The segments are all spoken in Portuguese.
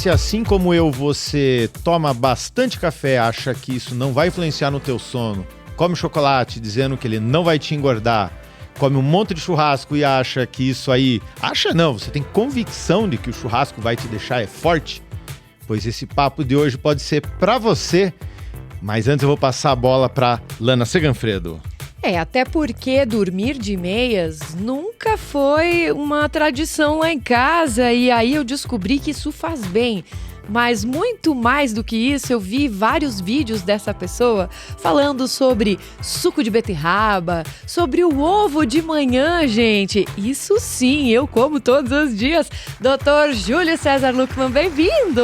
Se assim como eu, você toma bastante café, acha que isso não vai influenciar no teu sono, come chocolate dizendo que ele não vai te engordar, come um monte de churrasco e acha que isso aí... Acha não, você tem convicção de que o churrasco vai te deixar forte? Pois esse papo de hoje pode ser pra você. Mas antes eu vou passar a bola pra Lana Seganfredo. Até porque dormir de meias nunca foi uma tradição lá em casa e aí eu descobri que isso faz bem. Mas muito mais do que isso, eu vi vários vídeos dessa pessoa falando sobre suco de beterraba, sobre o ovo de manhã, gente. Isso sim, eu como todos os dias. Dr. Júlio César Luckmann, bem-vindo!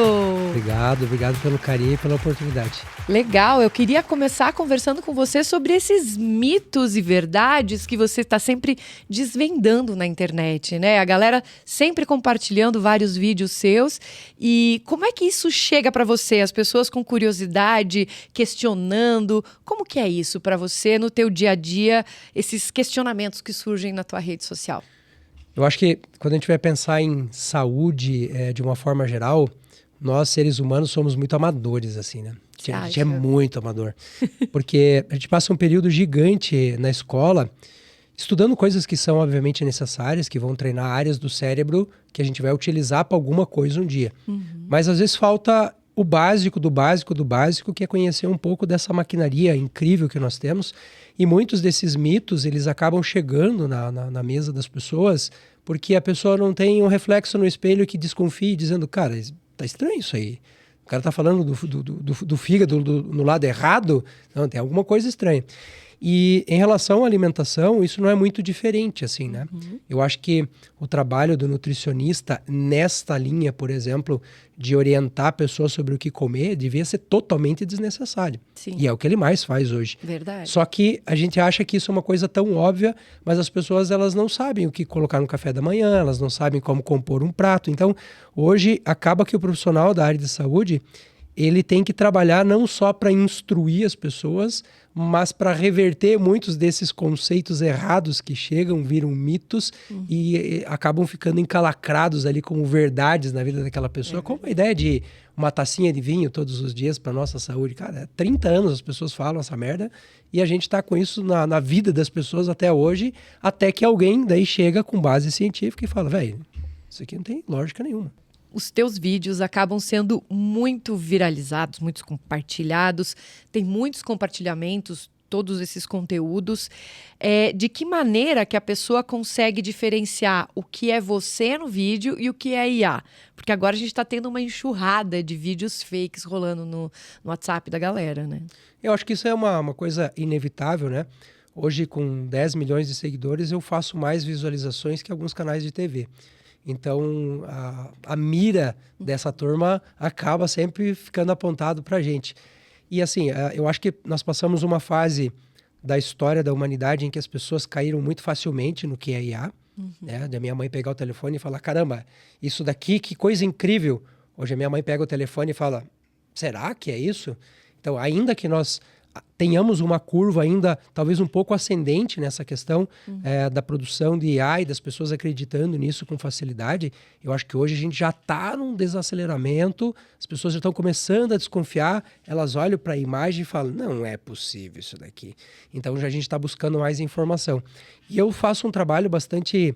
Obrigado pelo carinho e pela oportunidade. Legal, eu queria começar conversando com você sobre esses mitos e verdades que você está sempre desvendando na internet, né? A galera sempre compartilhando vários vídeos seus. E como é que isso chega para você? As pessoas com curiosidade, questionando. Como que é isso para você no teu dia a dia, esses questionamentos que surgem na tua rede social? Eu acho que quando a gente vai pensar em saúde de uma forma geral, nós seres humanos somos muito amadores, assim, né? A gente é muito amador. Porque a gente passa um período gigante na escola estudando coisas que são obviamente necessárias, que vão treinar áreas do cérebro que a gente vai utilizar para alguma coisa um dia. Mas às vezes falta o básico do básico do básico, que é conhecer um pouco dessa maquinaria incrível que nós temos. E muitos desses mitos, eles acabam chegando na mesa das pessoas porque a pessoa não tem um reflexo no espelho que desconfie, dizendo, cara, tá estranho isso aí. O cara tá falando do fígado no lado errado. Não, tem alguma coisa estranha. E em relação à alimentação, isso não é muito diferente, assim, né? Eu acho que o trabalho do nutricionista nesta linha, por exemplo, de orientar a pessoa sobre o que comer, devia ser totalmente desnecessário. Sim. E é o que ele mais faz hoje. Verdade. Só que a gente acha que isso é uma coisa tão óbvia, mas as pessoas elas não sabem o que colocar no café da manhã, elas não sabem como compor um prato. Então, hoje, acaba que o profissional da área de saúde, ele tem que trabalhar não só para instruir as pessoas, mas para reverter muitos desses conceitos errados que chegam, viram mitos e acabam ficando encalacrados ali como verdades na vida daquela pessoa, como a ideia de uma tacinha de vinho todos os dias para nossa saúde. Cara, há 30 anos as pessoas falam essa merda e a gente está com isso na vida das pessoas até hoje, até que alguém daí chega com base científica e fala, velho, isso aqui não tem lógica nenhuma. Os teus vídeos acabam sendo muito viralizados, muito compartilhados, tem muitos compartilhamentos, todos esses conteúdos. De que maneira que a pessoa consegue diferenciar o que é você no vídeo e o que é IA? Porque agora a gente está tendo uma enxurrada de vídeos fakes rolando no WhatsApp da galera, né? Eu acho que isso é uma coisa inevitável, né? Hoje, com 10 milhões de seguidores, eu faço mais visualizações que alguns canais de TV. Então, a mira dessa turma acaba sempre ficando apontado para a gente. E assim, eu acho que nós passamos uma fase da história da humanidade em que as pessoas caíram muito facilmente no que é IA. Né? Da minha mãe pegar o telefone e falar, caramba, isso daqui, que coisa incrível. Hoje a minha mãe pega o telefone e fala, será que é isso? Então, ainda que nós tenhamos uma curva ainda talvez um pouco ascendente nessa questão da produção de IA e das pessoas acreditando nisso com facilidade, eu acho que hoje a gente já está num desaceleramento, as pessoas já estão começando a desconfiar, elas olham para a imagem e falam, não é possível isso daqui. Então já a gente está buscando mais informação. E eu faço um trabalho bastante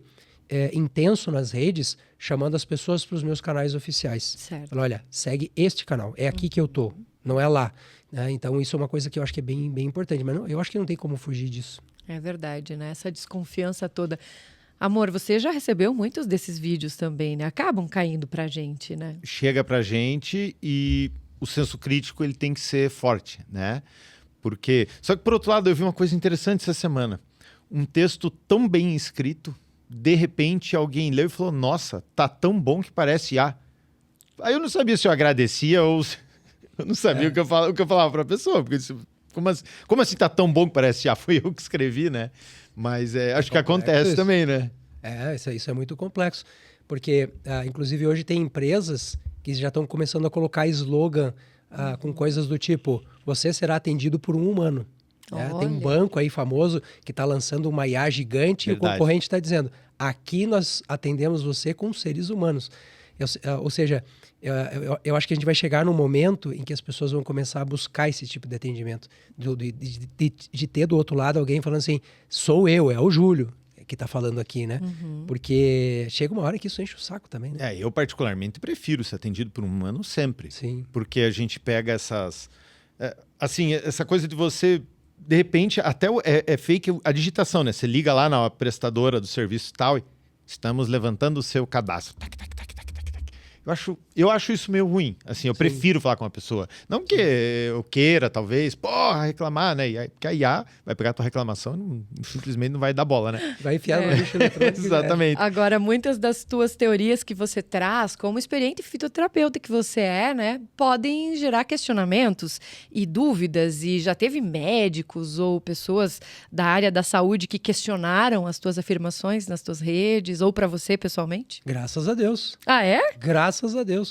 intenso nas redes, chamando as pessoas para os meus canais oficiais. Certo. Falo, olha, segue este canal, é aqui que eu tô, não é lá. Então isso é uma coisa que eu acho que é bem, bem importante, mas eu acho que não tem como fugir disso. É verdade, né? Essa desconfiança toda. Amor, você já recebeu muitos desses vídeos também, né? Acabam caindo pra gente, né? Chega pra gente e o senso crítico ele tem que ser forte, né? Porque... Só que por outro lado eu vi uma coisa interessante essa semana. Um texto tão bem escrito, de repente alguém leu e falou, nossa, tá tão bom que parece IA. Aí eu não sabia se eu agradecia ou... Eu não sabia o que eu falava para a pessoa, porque como assim tá tão bom que parece já foi eu que escrevi, né? Mas acho que acontece também, né? Isso é muito complexo, porque inclusive hoje tem empresas que já estão começando a colocar slogan com coisas do tipo, você será atendido por um humano. Tem um banco aí famoso que está lançando uma IA gigante. Verdade. E o concorrente está dizendo, aqui nós atendemos você com seres humanos. Ou seja, eu acho que a gente vai chegar num momento em que as pessoas vão começar a buscar esse tipo de atendimento. De ter do outro lado alguém falando assim, sou eu, é o Júlio que tá falando aqui, né? Porque chega uma hora que isso enche o saco também, né? Eu particularmente prefiro ser atendido por um humano sempre. Sim. Porque a gente pega essas... assim, essa coisa de você... De repente, até é fake a digitação, né? Você liga lá na prestadora do serviço e tal, e estamos levantando o seu cadastro. Tac, tac, tac, tac, tac, tac. Eu acho isso meio ruim. Assim, eu prefiro falar com uma pessoa. Não que eu queira, talvez, reclamar, né? Porque a IA vai pegar a tua reclamação e simplesmente não vai dar bola, né? Vai enfiar no lixo eletrônico. Exatamente. Agora, muitas das tuas teorias que você traz, como experiente fitoterapeuta que você é, né, podem gerar questionamentos e dúvidas. E já teve médicos ou pessoas da área da saúde que questionaram as tuas afirmações nas tuas redes ou para você pessoalmente? Graças a Deus. Ah, é? Graças a Deus.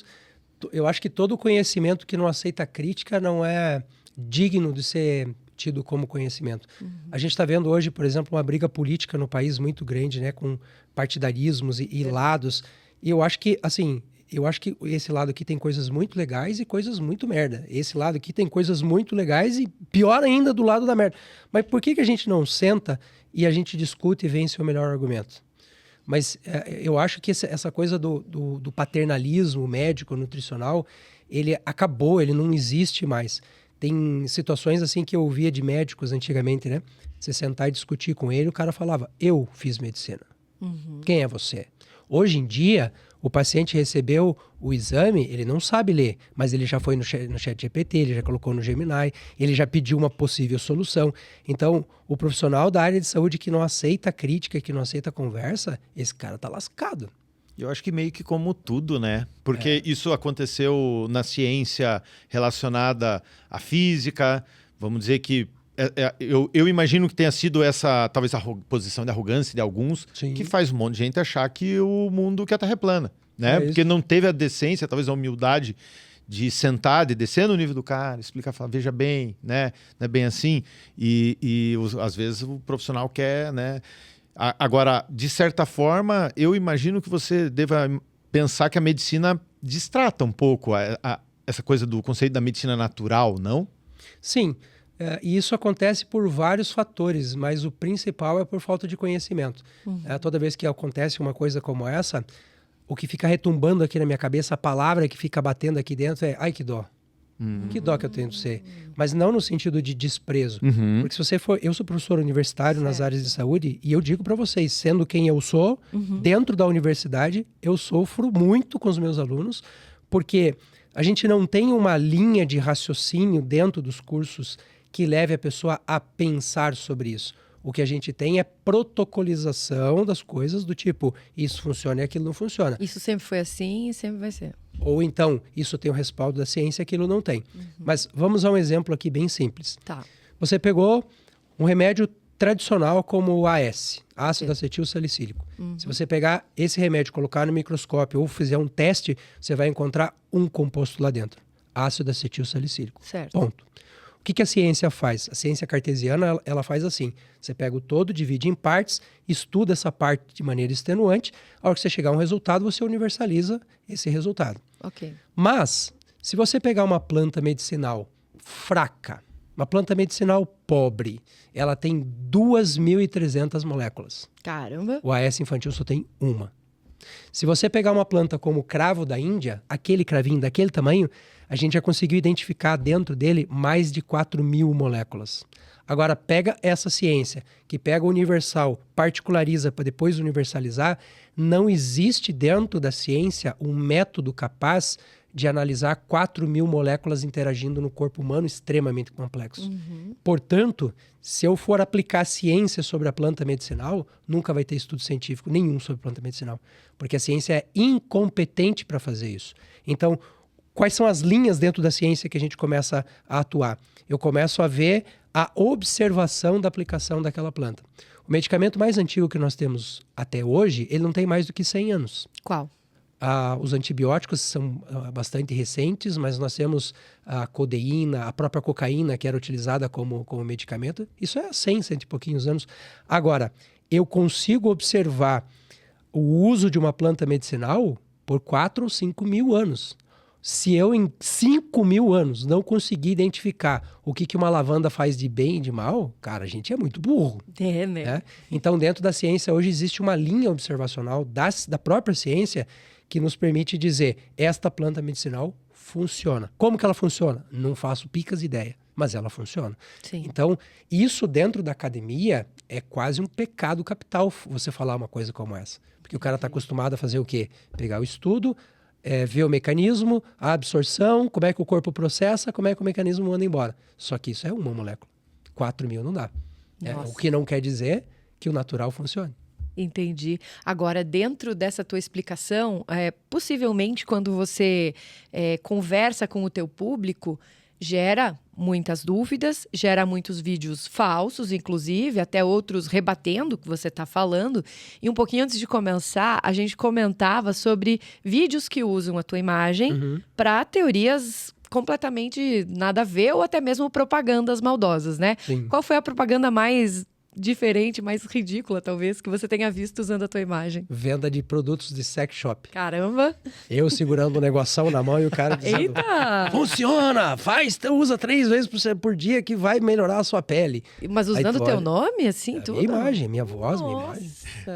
Eu acho que todo conhecimento que não aceita crítica não é digno de ser tido como conhecimento. A gente está vendo hoje, por exemplo, uma briga política no país muito grande, né, com partidarismos e lados. E eu acho que, assim, esse lado aqui tem coisas muito legais e coisas muito merda. Esse lado aqui tem coisas muito legais e pior ainda do lado da merda. Mas por que a gente não senta e a gente discute e vence o melhor argumento? Mas eu acho que essa coisa do paternalismo médico, nutricional, ele acabou, ele não existe mais. Tem situações assim que eu ouvia de médicos antigamente, né? Você sentar e discutir com ele, o cara falava, eu fiz medicina. Quem é você? Hoje em dia, o paciente recebeu o exame, ele não sabe ler, mas ele já foi no chat GPT, ele já colocou no Gemini, ele já pediu uma possível solução. Então, o profissional da área de saúde que não aceita crítica, que não aceita conversa, esse cara tá lascado. Eu acho que meio que como tudo, né? Porque isso aconteceu na ciência relacionada à física, vamos dizer que eu imagino que tenha sido essa, talvez, a posição de arrogância de alguns, Sim. que faz um monte de gente achar que o mundo, que a Terra é plana, né? Porque não teve a decência, talvez a humildade de sentar, de descer no nível do cara, explicar, falar, veja bem, né? Não é bem assim. Às vezes o profissional quer, né? Agora, de certa forma, eu imagino que você deva pensar que a medicina distrata um pouco essa coisa do conceito da medicina natural, não? Sim. E isso acontece por vários fatores, mas o principal é por falta de conhecimento. Toda vez que acontece uma coisa como essa, o que fica retumbando aqui na minha cabeça, a palavra que fica batendo aqui dentro é ai, que dó. Que dó que eu tenho de ser. Mas não no sentido de desprezo. Porque se você for... Eu sou professor universitário nas áreas de saúde e eu digo para vocês, sendo quem eu sou, dentro da universidade, eu sofro muito com os meus alunos, porque a gente não tem uma linha de raciocínio dentro dos cursos que leve a pessoa a pensar sobre isso. O que a gente tem é protocolização das coisas do tipo, isso funciona e aquilo não funciona. Isso sempre foi assim e sempre vai ser. Ou então, isso tem o respaldo da ciência e aquilo não tem. Mas vamos a um exemplo aqui bem simples. Tá. Você pegou um remédio tradicional como o AS, ácido acetil salicílico. Se você pegar esse remédio, colocar no microscópio ou fizer um teste, você vai encontrar um composto lá dentro. Ácido acetil salicílico. Certo. Ponto. O que a ciência faz? A ciência cartesiana, ela faz assim. Você pega o todo, divide em partes, estuda essa parte de maneira extenuante. A hora que você chegar a um resultado, você universaliza esse resultado. Ok. Mas, se você pegar uma planta medicinal fraca, uma planta medicinal pobre, ela tem 2.300 moléculas. Caramba. O AS infantil só tem uma. Se você pegar uma planta como o cravo da Índia, aquele cravinho daquele tamanho, a gente já conseguiu identificar dentro dele mais de 4.000 moléculas. Agora, pega essa ciência, que pega o universal, particulariza para depois universalizar, não existe dentro da ciência um método capaz de analisar 4.000 moléculas interagindo no corpo humano extremamente complexo. Portanto, se eu for aplicar ciência sobre a planta medicinal, nunca vai ter estudo científico nenhum sobre planta medicinal, porque a ciência é incompetente para fazer isso. Então, quais são as linhas dentro da ciência que a gente começa a atuar? Eu começo a ver a observação da aplicação daquela planta. O medicamento mais antigo que nós temos até hoje, ele não tem mais do que 100 anos. Qual? Os antibióticos são bastante recentes, mas nós temos a codeína, a própria cocaína, que era utilizada como medicamento. Isso é 100 e pouquinhos anos. Agora, eu consigo observar o uso de uma planta medicinal por 4 ou 5 mil anos. Se eu, em 5 mil anos, não conseguir identificar o que uma lavanda faz de bem e de mal, cara, a gente é muito burro. É, né? Né? Então, dentro da ciência, hoje existe uma linha observacional da própria ciência que nos permite dizer, esta planta medicinal funciona. Como que ela funciona? Não faço picas ideia, mas ela funciona. Sim. Então, isso dentro da academia é quase um pecado capital você falar uma coisa como essa. Porque o cara está acostumado a fazer o quê? Pegar o estudo, ver o mecanismo, a absorção, como é que o corpo processa, como é que o mecanismo manda embora. Só que isso é uma molécula. 4 mil não dá. O que não quer dizer que o natural funcione. Entendi. Agora, dentro dessa tua explicação, possivelmente quando você conversa com o teu público, gera muitas dúvidas, gera muitos vídeos falsos, inclusive, até outros rebatendo o que você está falando. E um pouquinho antes de começar, a gente comentava sobre vídeos que usam a tua imagem para teorias completamente nada a ver ou até mesmo propagandas maldosas, né? Sim. Qual foi a propaganda mais diferente, mais ridícula, talvez, que você tenha visto usando a tua imagem? Venda de produtos de sex shop. Caramba! Eu segurando um negoção na mão e o cara dizendo... Eita! Funciona! Usa 3 vezes por dia que vai melhorar a sua pele. Mas usando o teu nome, assim, tudo? Minha imagem, minha voz, minha imagem.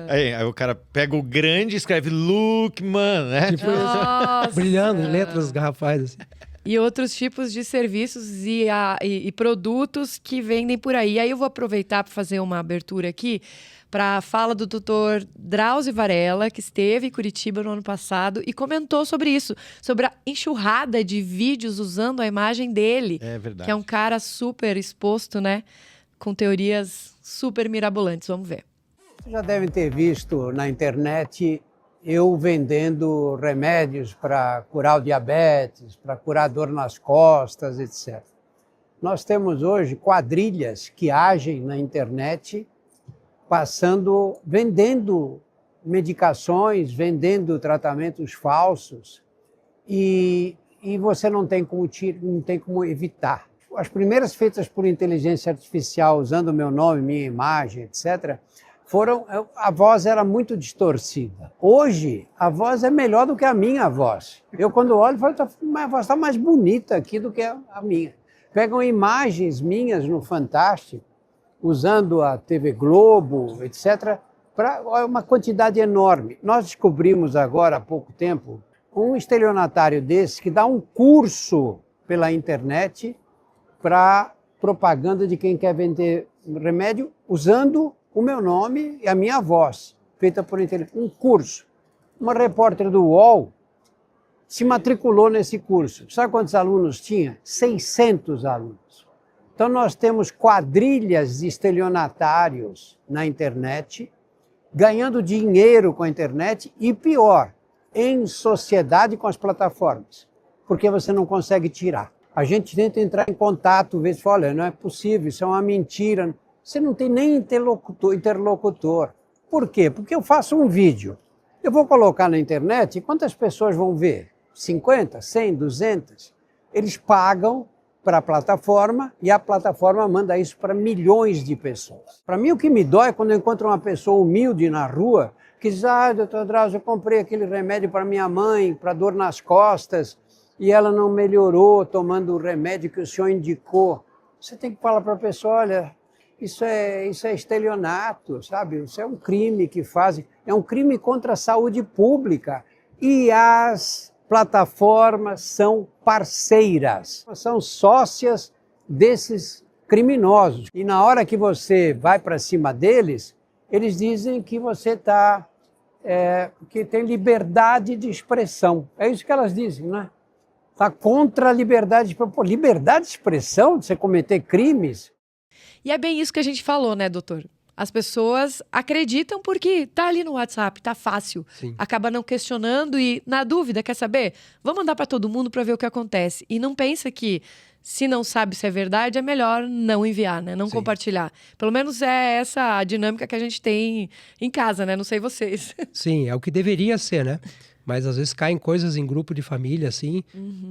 Aí o cara pega o grande e escreve Lookman, né? Tipo isso. Brilhando em letras garrafais, assim. E outros tipos de serviços e produtos que vendem por aí. Aí eu vou aproveitar para fazer uma abertura aqui para a fala do Dr. Drauzio Varela, que esteve em Curitiba no ano passado e comentou sobre isso, sobre a enxurrada de vídeos usando a imagem dele. É verdade. Que é um cara super exposto, né? Com teorias super mirabolantes. Vamos ver. Vocês já devem ter visto na internet eu vendendo remédios para curar o diabetes, para curar dor nas costas, etc. Nós temos hoje quadrilhas que agem na internet vendendo medicações, vendendo tratamentos falsos e você não tem como evitar. As primeiras feitas por inteligência artificial, usando o meu nome, minha imagem, etc., a voz era muito distorcida. Hoje, a voz é melhor do que a minha voz. Eu, quando olho, falo, a voz está mais bonita aqui do que a minha. Pegam imagens minhas no Fantástico, usando a TV Globo, etc., para uma quantidade enorme. Nós descobrimos agora, há pouco tempo, um estelionatário desse que dá um curso pela internet para propaganda de quem quer vender remédio usando o meu nome e a minha voz, feita por inteligência. Um curso. Uma repórter do UOL se matriculou nesse curso. Sabe quantos alunos tinha? 600 alunos. Então nós temos quadrilhas de estelionatários na internet, ganhando dinheiro com a internet e, pior, em sociedade com as plataformas, porque você não consegue tirar. A gente tenta entrar em contato, ver se fala, olha, não é possível, isso é uma mentira. Você não tem nem interlocutor. Por quê? Porque eu faço um vídeo. Eu vou colocar na internet e quantas pessoas vão ver? 50, 100, 200? Eles pagam para a plataforma e a plataforma manda isso para milhões de pessoas. Para mim, o que me dói é quando eu encontro uma pessoa humilde na rua que diz, doutor Drauzio, eu comprei aquele remédio para minha mãe, para dor nas costas, e ela não melhorou tomando o remédio que o senhor indicou. Você tem que falar para a pessoa, olha... Isso é estelionato, sabe? Isso é um crime que fazem. É um crime contra a saúde pública. E as plataformas são parceiras, são sócias desses criminosos. E na hora que você vai para cima deles, eles dizem que você que tem liberdade de expressão. É isso que elas dizem, né? Está contra a liberdade de expressão. Pô, liberdade de expressão, de você cometer crimes? E é bem isso que a gente falou, né, doutor? As pessoas acreditam porque tá ali no WhatsApp, tá fácil. Sim. Acaba não questionando e, na dúvida, quer saber? Vamos mandar para todo mundo para ver o que acontece. E não pensa que, se não sabe se é verdade, é melhor não enviar, né? Não compartilhar. Pelo menos é essa a dinâmica que a gente tem em casa, né? Não sei vocês. Sim, é o que deveria ser, né? Mas às vezes caem coisas em grupo de família, assim.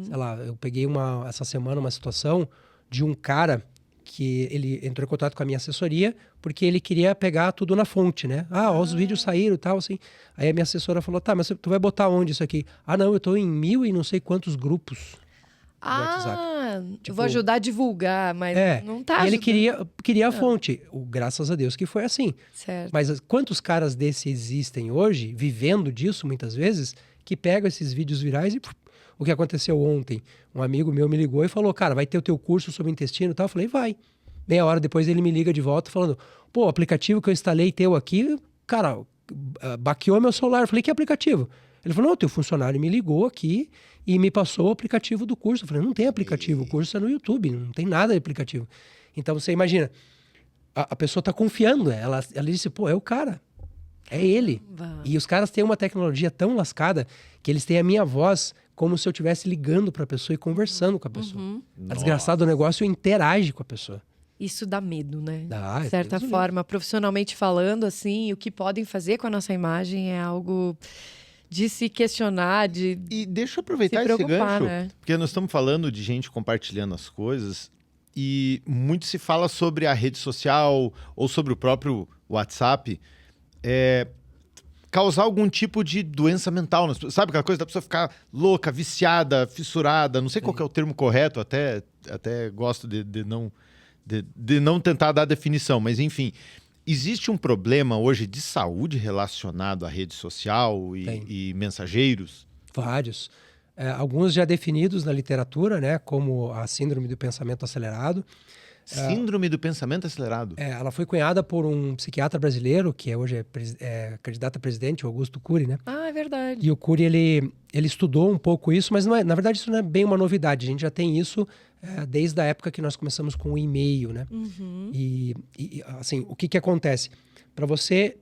Sei lá, eu peguei essa semana uma situação de um cara que ele entrou em contato com a minha assessoria, porque ele queria pegar tudo na fonte, né? Os vídeos saíram e tal, assim. Aí a minha assessora falou, tá, mas tu vai botar onde isso aqui? Não, eu tô em 1000 e não sei quantos grupos. Eu vou ajudar a divulgar, mas não tá E ele ajudando. queria a fonte. Graças a Deus que foi assim. Certo. Mas quantos caras desses existem hoje, vivendo disso muitas vezes, que pegam esses vídeos virais e... O que aconteceu ontem, um amigo meu me ligou e falou, cara, vai ter o teu curso sobre intestino e tal? Eu falei, vai. Meia hora depois ele me liga de volta falando, o aplicativo que eu instalei teu aqui, cara, baqueou meu celular. Eu falei, que aplicativo? Ele falou, não, teu funcionário me ligou aqui e me passou o aplicativo do curso. Eu falei, não tem aplicativo, o curso é no YouTube, não tem nada de aplicativo. Então você imagina, a pessoa está confiando, ela disse, é o cara, é ele. E os caras têm uma tecnologia tão lascada que eles têm a minha voz como se eu estivesse ligando para a pessoa e conversando com a pessoa. A desgraçada do negócio interage com a pessoa. Isso dá medo, né? Dá, de certa forma, profissionalmente falando, assim, o que podem fazer com a nossa imagem é algo de se questionar, E deixa eu aproveitar se esse preocupar, gancho, né? porque nós estamos falando de gente compartilhando as coisas e muito se fala sobre a rede social ou sobre o próprio WhatsApp causar algum tipo de doença mental. Sabe aquela coisa da pessoa ficar louca, viciada, fissurada, não sei qual que é o termo correto, até gosto de não tentar dar definição, mas enfim, existe um problema hoje de saúde relacionado à rede social e mensageiros? Vários. Alguns já definidos na literatura, né, como a síndrome do pensamento acelerado. Síndrome do pensamento acelerado. Ela foi cunhada por um psiquiatra brasileiro, que hoje é candidato a presidente, o Augusto Cury, né? É verdade. E o Cury, ele estudou um pouco isso, mas na verdade isso não é bem uma novidade. A gente já tem isso desde a época que nós começamos com o e-mail, né? E assim, o que acontece? Para você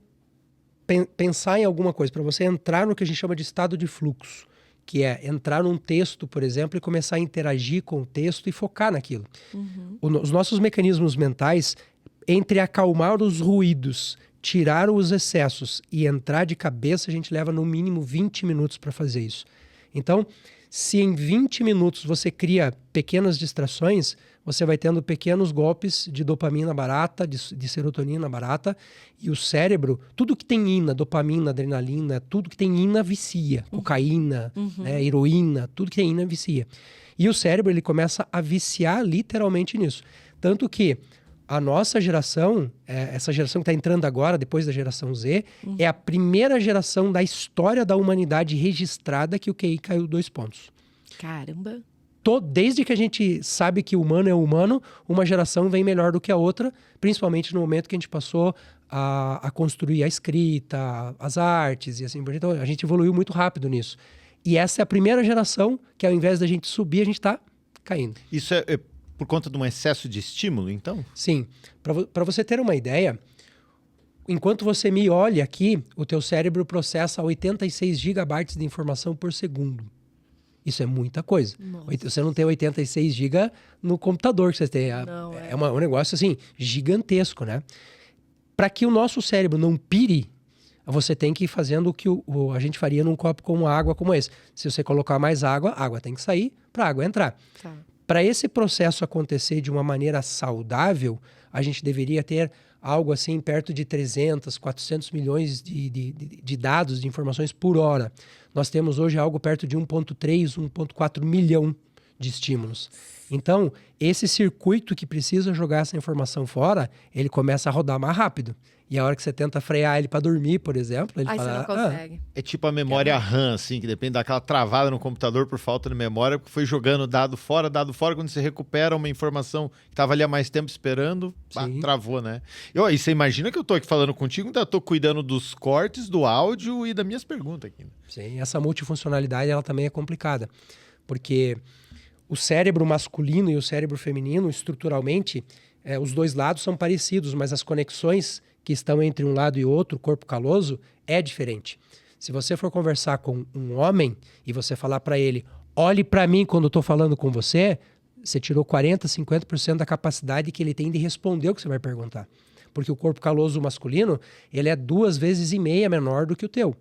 pensar em alguma coisa, para você entrar no que a gente chama de estado de fluxo, que é entrar num texto, por exemplo, e começar a interagir com o texto e focar naquilo. Os nossos mecanismos mentais, entre acalmar os ruídos, tirar os excessos e entrar de cabeça, a gente leva no mínimo 20 minutos para fazer isso. Então, se em 20 minutos você cria pequenas distrações, você vai tendo pequenos golpes de dopamina barata, de serotonina barata, e o cérebro, tudo que tem ina, dopamina, adrenalina, tudo que tem ina vicia, cocaína, né, heroína, tudo que tem ina vicia. E o cérebro, ele começa a viciar literalmente nisso. Tanto que a nossa geração, essa geração que está entrando agora, depois da geração Z, é a primeira geração da história da humanidade registrada que o QI caiu 2 pontos. Caramba! Desde que a gente sabe que o humano é humano, uma geração vem melhor do que a outra, principalmente no momento que a gente passou a construir a escrita, as artes e assim por diante. Então, a gente evoluiu muito rápido nisso. E essa é a primeira geração que, ao invés da gente subir, a gente está caindo. Isso é por conta de um excesso de estímulo, então? Sim. Para você ter uma ideia, enquanto você me olha aqui, o teu cérebro processa 86 gigabytes de informação por segundo. Isso é muita coisa. Nossa. Você não tem 86 GB no computador que você tem. É um negócio assim, gigantesco, né? Para que o nosso cérebro não pire, você tem que ir fazendo o que a gente faria num copo com água como esse. Se você colocar mais água, a água tem que sair para a água entrar. Tá. Para esse processo acontecer de uma maneira saudável, a gente deveria ter algo assim perto de 300, 400 milhões de dados, de informações por hora. Nós temos hoje algo perto de 1,3, 1,4 milhão de estímulos. Então, esse circuito que precisa jogar essa informação fora, ele começa a rodar mais rápido. E a hora que você tenta frear ele para dormir, por exemplo, ele fala... Aí você não consegue. É tipo a memória RAM, assim, que depende daquela travada no computador por falta de memória, porque foi jogando dado fora, quando você recupera uma informação que estava ali há mais tempo esperando, travou, né? E você imagina que eu tô aqui falando contigo, ainda tô cuidando dos cortes, do áudio e das minhas perguntas aqui. Sim, essa multifuncionalidade, ela também é complicada, porque o cérebro masculino e o cérebro feminino, estruturalmente, os dois lados são parecidos, mas as conexões que estão entre um lado e outro, o corpo caloso, é diferente. Se você for conversar com um homem e você falar para ele, olhe para mim quando eu estou falando com você, você tirou 40%, 50% da capacidade que ele tem de responder o que você vai perguntar. Porque o corpo caloso masculino, ele é 2,5 vezes menor do que o teu.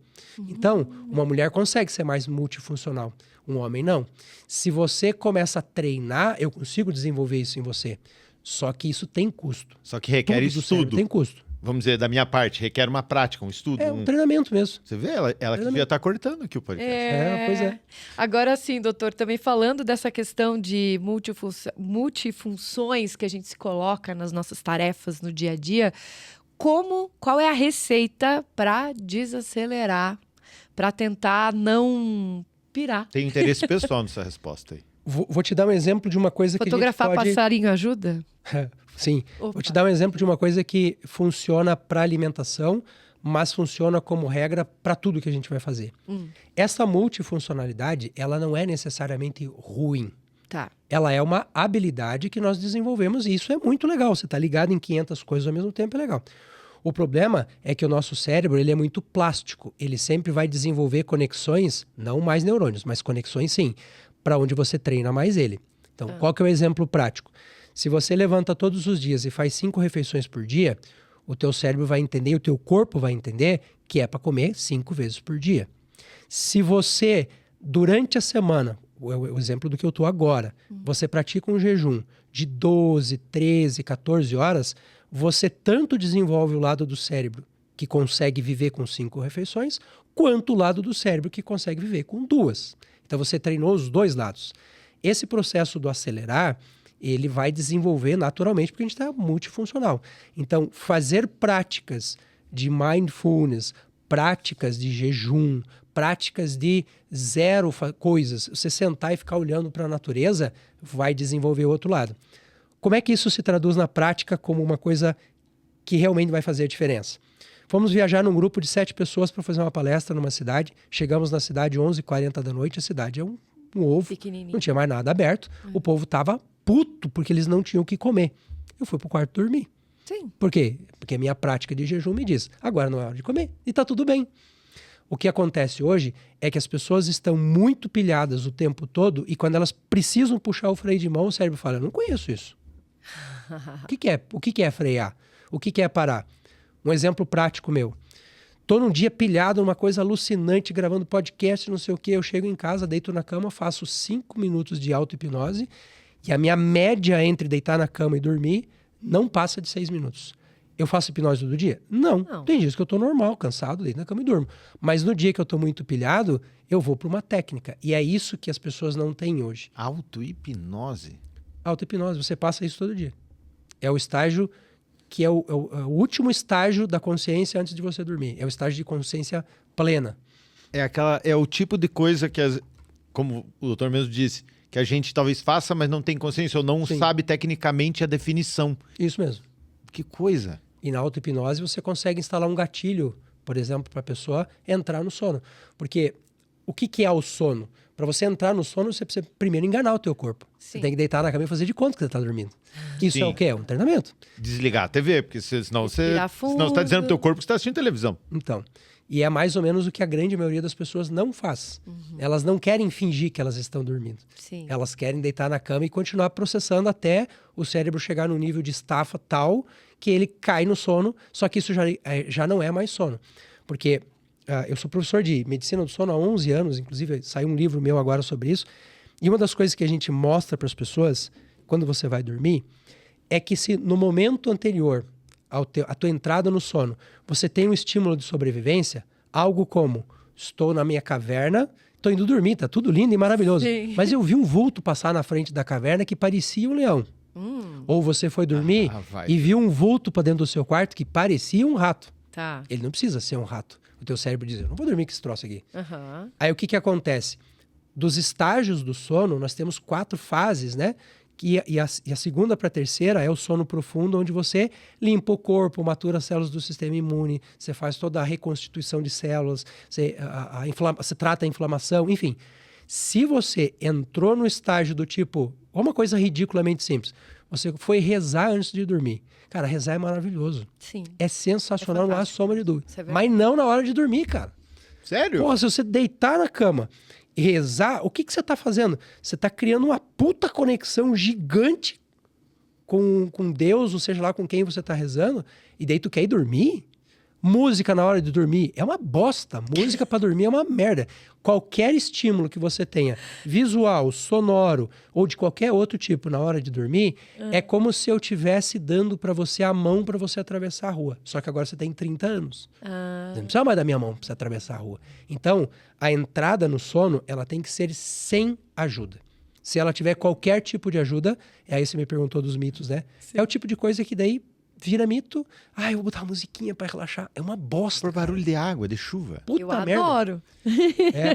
Então, uma mulher consegue ser mais multifuncional, um homem não. Se você começa a treinar, eu consigo desenvolver isso em você. Só que isso tem custo. Só que requer Tudo do cérebro estudo. tem custo. Vamos dizer, da minha parte, requer uma prática, um estudo. É um treinamento mesmo. Você vê, ela que devia estar cortando aqui o podcast. Pois é. Agora sim, doutor, também falando dessa questão de multifunções que a gente se coloca nas nossas tarefas no dia a dia, qual é a receita para desacelerar, para tentar não pirar? Tem interesse pessoal nessa resposta aí. Vou te dar um exemplo de uma coisa Fotografar que a gente pode... passarinho ajuda? Sim. Opa. Vou te dar um exemplo de uma coisa que funciona para alimentação, mas funciona como regra para tudo que a gente vai fazer. Essa multifuncionalidade, ela não é necessariamente ruim. Tá. Ela é uma habilidade que nós desenvolvemos e isso é muito legal. Você está ligado em 500 coisas ao mesmo tempo, é legal. O problema é que o nosso cérebro ele é muito plástico. Ele sempre vai desenvolver conexões, não mais neurônios, mas conexões sim, para onde você treina mais ele. Então, qual que é o exemplo prático? Se você levanta todos os dias e faz 5 refeições por dia, o teu cérebro vai entender, o teu corpo vai entender que é para comer 5 vezes por dia. Se você, durante a semana, o exemplo do que eu estou agora, você pratica um jejum de 12, 13, 14 horas, você tanto desenvolve o lado do cérebro que consegue viver com 5 refeições, quanto o lado do cérebro que consegue viver com 2. Então você treinou os dois lados. Esse processo do acelerar, ele vai desenvolver naturalmente porque a gente está multifuncional. Então, fazer práticas de mindfulness, práticas de jejum, práticas de zero coisas, você sentar e ficar olhando para a natureza, vai desenvolver o outro lado. Como é que isso se traduz na prática como uma coisa que realmente vai fazer a diferença? Fomos viajar num grupo de 7 pessoas para fazer uma palestra numa cidade. Chegamos na cidade 11h40 da noite. A cidade é um ovo, não tinha mais nada aberto. O povo estava puto porque eles não tinham o que comer. Eu fui pro quarto dormir. Sim. Por quê? Porque a minha prática de jejum me diz, agora não é hora de comer e tá tudo bem. O que acontece hoje é que as pessoas estão muito pilhadas o tempo todo e quando elas precisam puxar o freio de mão, o cérebro fala, eu não conheço isso. O que é frear? O que é parar? Um exemplo prático meu. Tô num dia pilhado, numa coisa alucinante, gravando podcast, não sei o quê. Eu chego em casa, deito na cama, faço 5 minutos de auto-hipnose e a minha média entre deitar na cama e dormir não passa de 6 minutos. Eu faço hipnose todo dia? Não. Tem dias que eu tô normal, cansado, deito na cama e durmo. Mas no dia que eu tô muito pilhado, eu vou para uma técnica. E é isso que as pessoas não têm hoje. Auto-hipnose? Auto-hipnose, você passa isso todo dia. É o estágio que é o último estágio da consciência antes de você dormir. É o estágio de consciência plena. É o tipo de coisa que, como o doutor mesmo disse, que a gente talvez faça, mas não tem consciência ou não sabe tecnicamente a definição. Isso mesmo. Que coisa. E na auto-hipnose você consegue instalar um gatilho, por exemplo, para a pessoa entrar no sono. Porque o que é o sono? Para você entrar no sono, você precisa primeiro enganar o teu corpo. Você tem que deitar na cama e fazer de conta que você está dormindo. Isso é o quê? É um treinamento. Desligar a TV, porque senão você está dizendo pro teu corpo que você está assistindo televisão. Então, e é mais ou menos o que a grande maioria das pessoas não faz. Elas não querem fingir que elas estão dormindo. Sim. Elas querem deitar na cama e continuar processando até o cérebro chegar num nível de estafa tal que ele cai no sono, só que isso já não é mais sono. Porque eu sou professor de medicina do sono há 11 anos, inclusive saiu um livro meu agora sobre isso, e uma das coisas que a gente mostra para as pessoas, quando você vai dormir, é que se no momento anterior à tua entrada no sono, você tem um estímulo de sobrevivência, algo como, estou na minha caverna, estou indo dormir, tá tudo lindo e maravilhoso, mas eu vi um vulto passar na frente da caverna que parecia um leão. Ou você foi dormir e viu um vulto para dentro do seu quarto que parecia um rato. Tá. Ele não precisa ser um rato. O teu cérebro diz, eu não vou dormir com esse troço aqui. Aí o que acontece? Dos estágios do sono, nós temos 4 fases, né? E a segunda para a terceira é o sono profundo, onde você limpa o corpo, matura as células do sistema imune, você faz toda a reconstituição de células, você trata a inflamação, enfim. Se você entrou no estágio do tipo, uma coisa ridiculamente simples, você foi rezar antes de dormir. Cara, rezar é maravilhoso. Sim. É sensacional, não há sombra de dúvida. É mas não na hora de dormir, cara. Sério? Pô, se você deitar na cama e rezar, o que você tá fazendo? Você tá criando uma puta conexão gigante com Deus, ou seja lá com quem você tá rezando, e daí tu quer ir dormir? Música na hora de dormir é uma bosta. Música para dormir é uma merda. Qualquer estímulo que você tenha, visual, sonoro ou de qualquer outro tipo na hora de dormir, é como se eu estivesse dando para você a mão para você atravessar a rua. Só que agora você tem 30 anos. Você não precisa mais da minha mão para você atravessar a rua. Então, a entrada no sono, ela tem que ser sem ajuda. Se ela tiver qualquer tipo de ajuda, aí você me perguntou dos mitos, né? Sim. É o tipo de coisa que daí vira mito. Eu vou botar uma musiquinha pra relaxar. É uma bosta. Por barulho de água, de chuva. Puta Eu merda. adoro.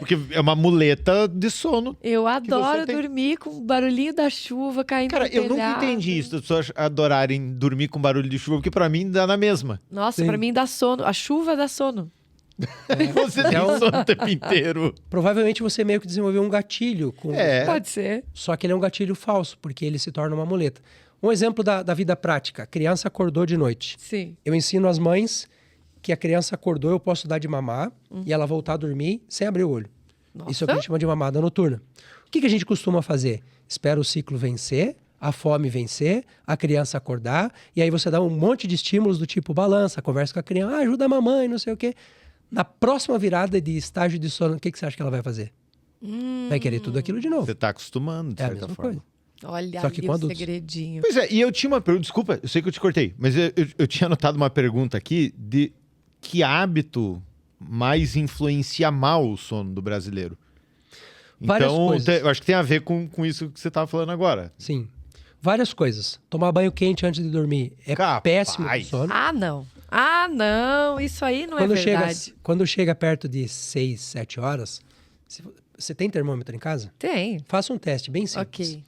Porque é uma muleta de sono. Eu adoro tem. dormir com o barulhinho da chuva caindo Cara, no eu nunca telhado. entendi isso, das pessoas adorarem dormir com barulho de chuva, porque pra mim dá na mesma. Nossa, Sim. pra mim dá sono. A chuva dá sono. Você tem Então- sono o tempo inteiro. Provavelmente você meio que desenvolveu um gatilho. Pode ser. Só que ele é um gatilho falso, porque ele se torna uma muleta. Um exemplo da vida prática. A criança acordou de noite. Sim. Eu ensino às mães que a criança acordou, eu posso dar de mamar e ela voltar a dormir sem abrir o olho. Nossa. Isso é o que a gente chama de mamada noturna. O que a gente costuma fazer? Espera o ciclo vencer, a fome vencer, a criança acordar, e aí você dá um monte de estímulos do tipo balança, conversa com a criança, ajuda a mamãe, não sei o quê. Na próxima virada de estágio de sono, o que você acha que ela vai fazer? Vai querer tudo aquilo de novo. Você tá acostumando, de É a certa mesma forma. coisa. Olha Só que ali com o adultos. segredinho. Pois é, e eu tinha uma pergunta, desculpa, eu sei que eu te cortei, mas eu tinha anotado uma pergunta aqui de que hábito mais influencia mal o sono do brasileiro? Várias Então, coisas. eu acho que tem a ver com isso que você estava falando agora. Sim. Várias coisas. Tomar banho quente antes de dormir é Capaz. péssimo pro sono. Ah, não. Ah, não. Isso aí não é verdade. Quando chega perto de 6, 7 horas, você tem termômetro em casa? Tem. Faça um teste bem simples. Ok.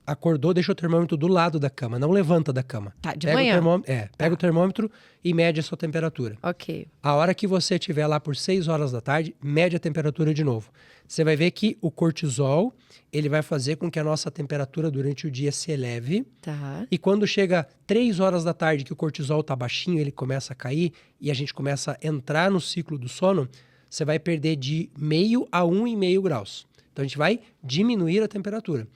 Acordou, deixa o termômetro do lado da cama, não levanta da cama. Tá, de Pega manhã? O termômetro, pega o termômetro e mede a sua temperatura. Ok. A hora que você estiver lá por 6 horas da tarde, mede a temperatura de novo. Você vai ver que o cortisol, ele vai fazer com que a nossa temperatura durante o dia se eleve. Tá. E quando chega 3 horas da tarde, que o cortisol tá baixinho, ele começa a cair e a gente começa a entrar no ciclo do sono, você vai perder de 0,5 a 1,5 graus. Então a gente vai diminuir a temperatura.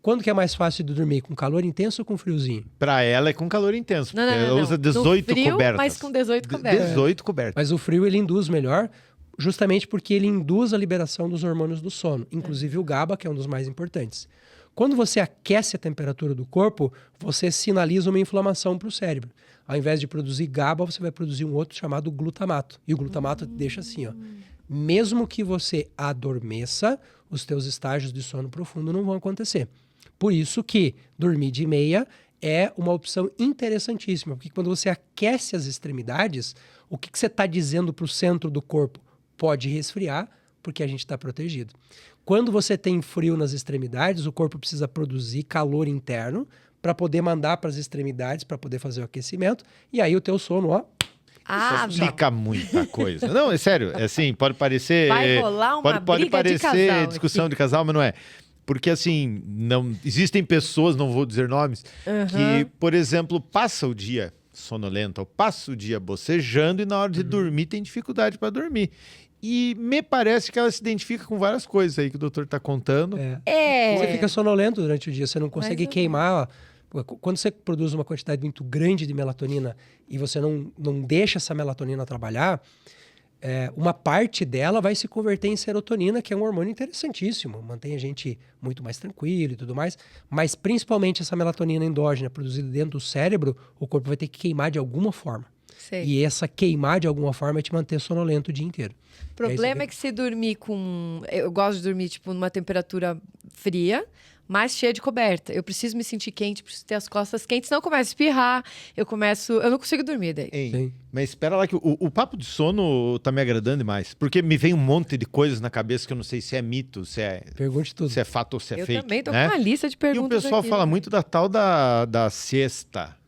Quando que é mais fácil de dormir? Com calor intenso ou com friozinho? Pra ela é com calor intenso. Não, não, porque não, ela não. usa No 18 frio, cobertas. mas com 18 cobertas. 18 cobertas. Mas o frio ele induz melhor, justamente porque ele induz a liberação dos hormônios do sono, inclusive o GABA, que é um dos mais importantes. Quando você aquece a temperatura do corpo, você sinaliza uma inflamação para o cérebro. Ao invés de produzir GABA, você vai produzir um outro chamado glutamato. E o glutamato deixa assim, ó. Mesmo que você adormeça, os teus estágios de sono profundo não vão acontecer. Por isso que dormir de meia é uma opção interessantíssima, porque quando você aquece as extremidades, o que você está dizendo para o centro do corpo? Pode resfriar, porque a gente está protegido. Quando você tem frio nas extremidades, o corpo precisa produzir calor interno para poder mandar para as extremidades, para poder fazer o aquecimento, e aí o teu sono, ó, Ah, Isso explica muita coisa. Não, é sério. É assim, pode parecer... vai rolar uma pode briga de parecer casal discussão aqui. de casal, mas não é. Porque, assim, não existem pessoas, não vou dizer nomes, que, por exemplo, passa o dia sonolento, ou passa o dia bocejando e na hora de dormir tem dificuldade para dormir. E me parece que ela se identifica com várias coisas aí que o doutor está contando. É. Você fica sonolento durante o dia, você não consegue Mais ou queimar. Quando você produz uma quantidade muito grande de melatonina e você não deixa essa melatonina trabalhar, uma parte dela vai se converter em serotonina, que é um hormônio interessantíssimo, mantém a gente muito mais tranquilo e tudo mais, mas principalmente essa melatonina endógena produzida dentro do cérebro, o corpo vai ter que queimar de alguma forma. Sei. E essa queimar de alguma forma é te manter sonolento o dia inteiro. O problema é que se dormir com... Eu gosto de dormir, tipo, numa temperatura fria, mas cheia de coberta. Eu preciso me sentir quente, preciso ter as costas quentes, senão eu começo a espirrar, eu não consigo dormir daí. Ei, Sim. mas espera lá que o papo de sono tá me agradando demais. Porque me vem um monte de coisas na cabeça que eu não sei se é mito, se é Pergunte tudo. fato ou se é Eu fake. também tô né? com uma lista de E perguntas o pessoal aqui, fala né? muito da tal da siesta.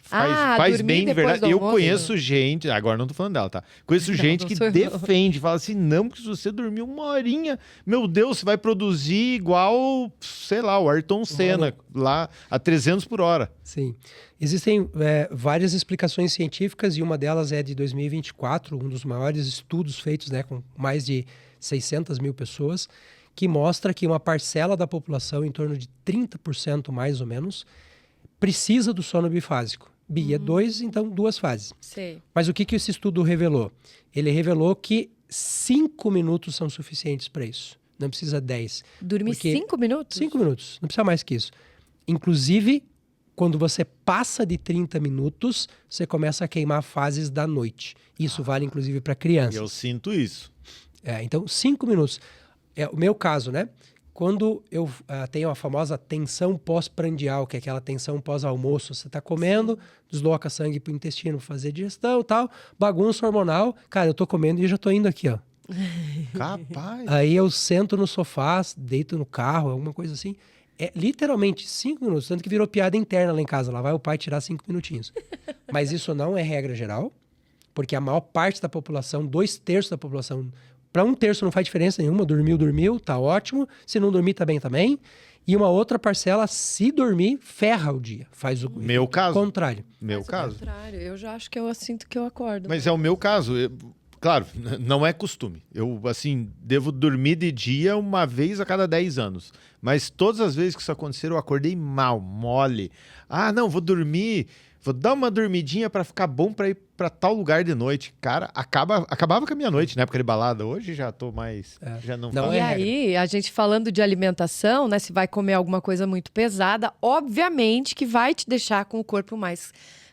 Faz dormir bem de depois verdade. do Eu almoço? conheço gente, agora não tô falando dela, tá? Conheço Não, gente não que sou eu. defende, fala assim, não, porque se você dormir 1 horinha, meu Deus, você vai produzir igual, sei lá, o Ayrton Senna, lá a 300 por hora. Sim. Existem várias explicações científicas e uma delas é de 2024, um dos maiores estudos feitos, né, com mais de 600 mil pessoas, que mostra que uma parcela da população, em torno de 30% mais ou menos, precisa do sono bifásico. BIA2, então 2 fases. Sei. Mas o que esse estudo revelou? Ele revelou que 5 minutos são suficientes para isso. Não precisa 10. Dormir Porque 5 minutos? 5 minutos, não precisa mais que isso. Inclusive, quando você passa de 30 minutos, você começa a queimar fases da noite. Isso vale inclusive para crianças. Eu sinto isso. Então, 5 minutos. É o meu caso, né? Quando eu tenho a famosa tensão pós-prandial, que é aquela tensão pós-almoço, você tá comendo, desloca sangue pro intestino, fazer digestão e tal, bagunça hormonal. Cara, eu tô comendo e já tô indo aqui, ó. Capaz. Aí eu sento no sofá, deito no carro, alguma coisa assim. É literalmente 5 minutos, tanto que virou piada interna lá em casa. Lá vai o pai tirar 5 minutinhos. Mas isso não é regra geral, porque a maior parte da população, 2/3 da população, para 1/3 não faz diferença nenhuma. Dormiu, tá ótimo. Se não dormir, tá bem também. E uma outra parcela, se dormir, ferra o dia. Faz o Meu caso. contrário. Meu Mas ao caso. contrário, eu já acho que eu sinto que eu acordo. Mas é o meu caso. Claro, não é costume. Eu, assim, devo dormir de dia uma vez a cada 10 anos. Mas todas as vezes que isso acontecer, eu acordei mal, mole. Ah, não, vou dormir, vou dar uma dormidinha pra ficar bom pra ir pra tal lugar de noite. Cara, acabava com a minha noite na época de balada. Hoje já tô mais... Já não Não faço. E é aí, a gente falando de alimentação, né? Se vai comer alguma coisa muito pesada, obviamente que vai te deixar com o corpo mais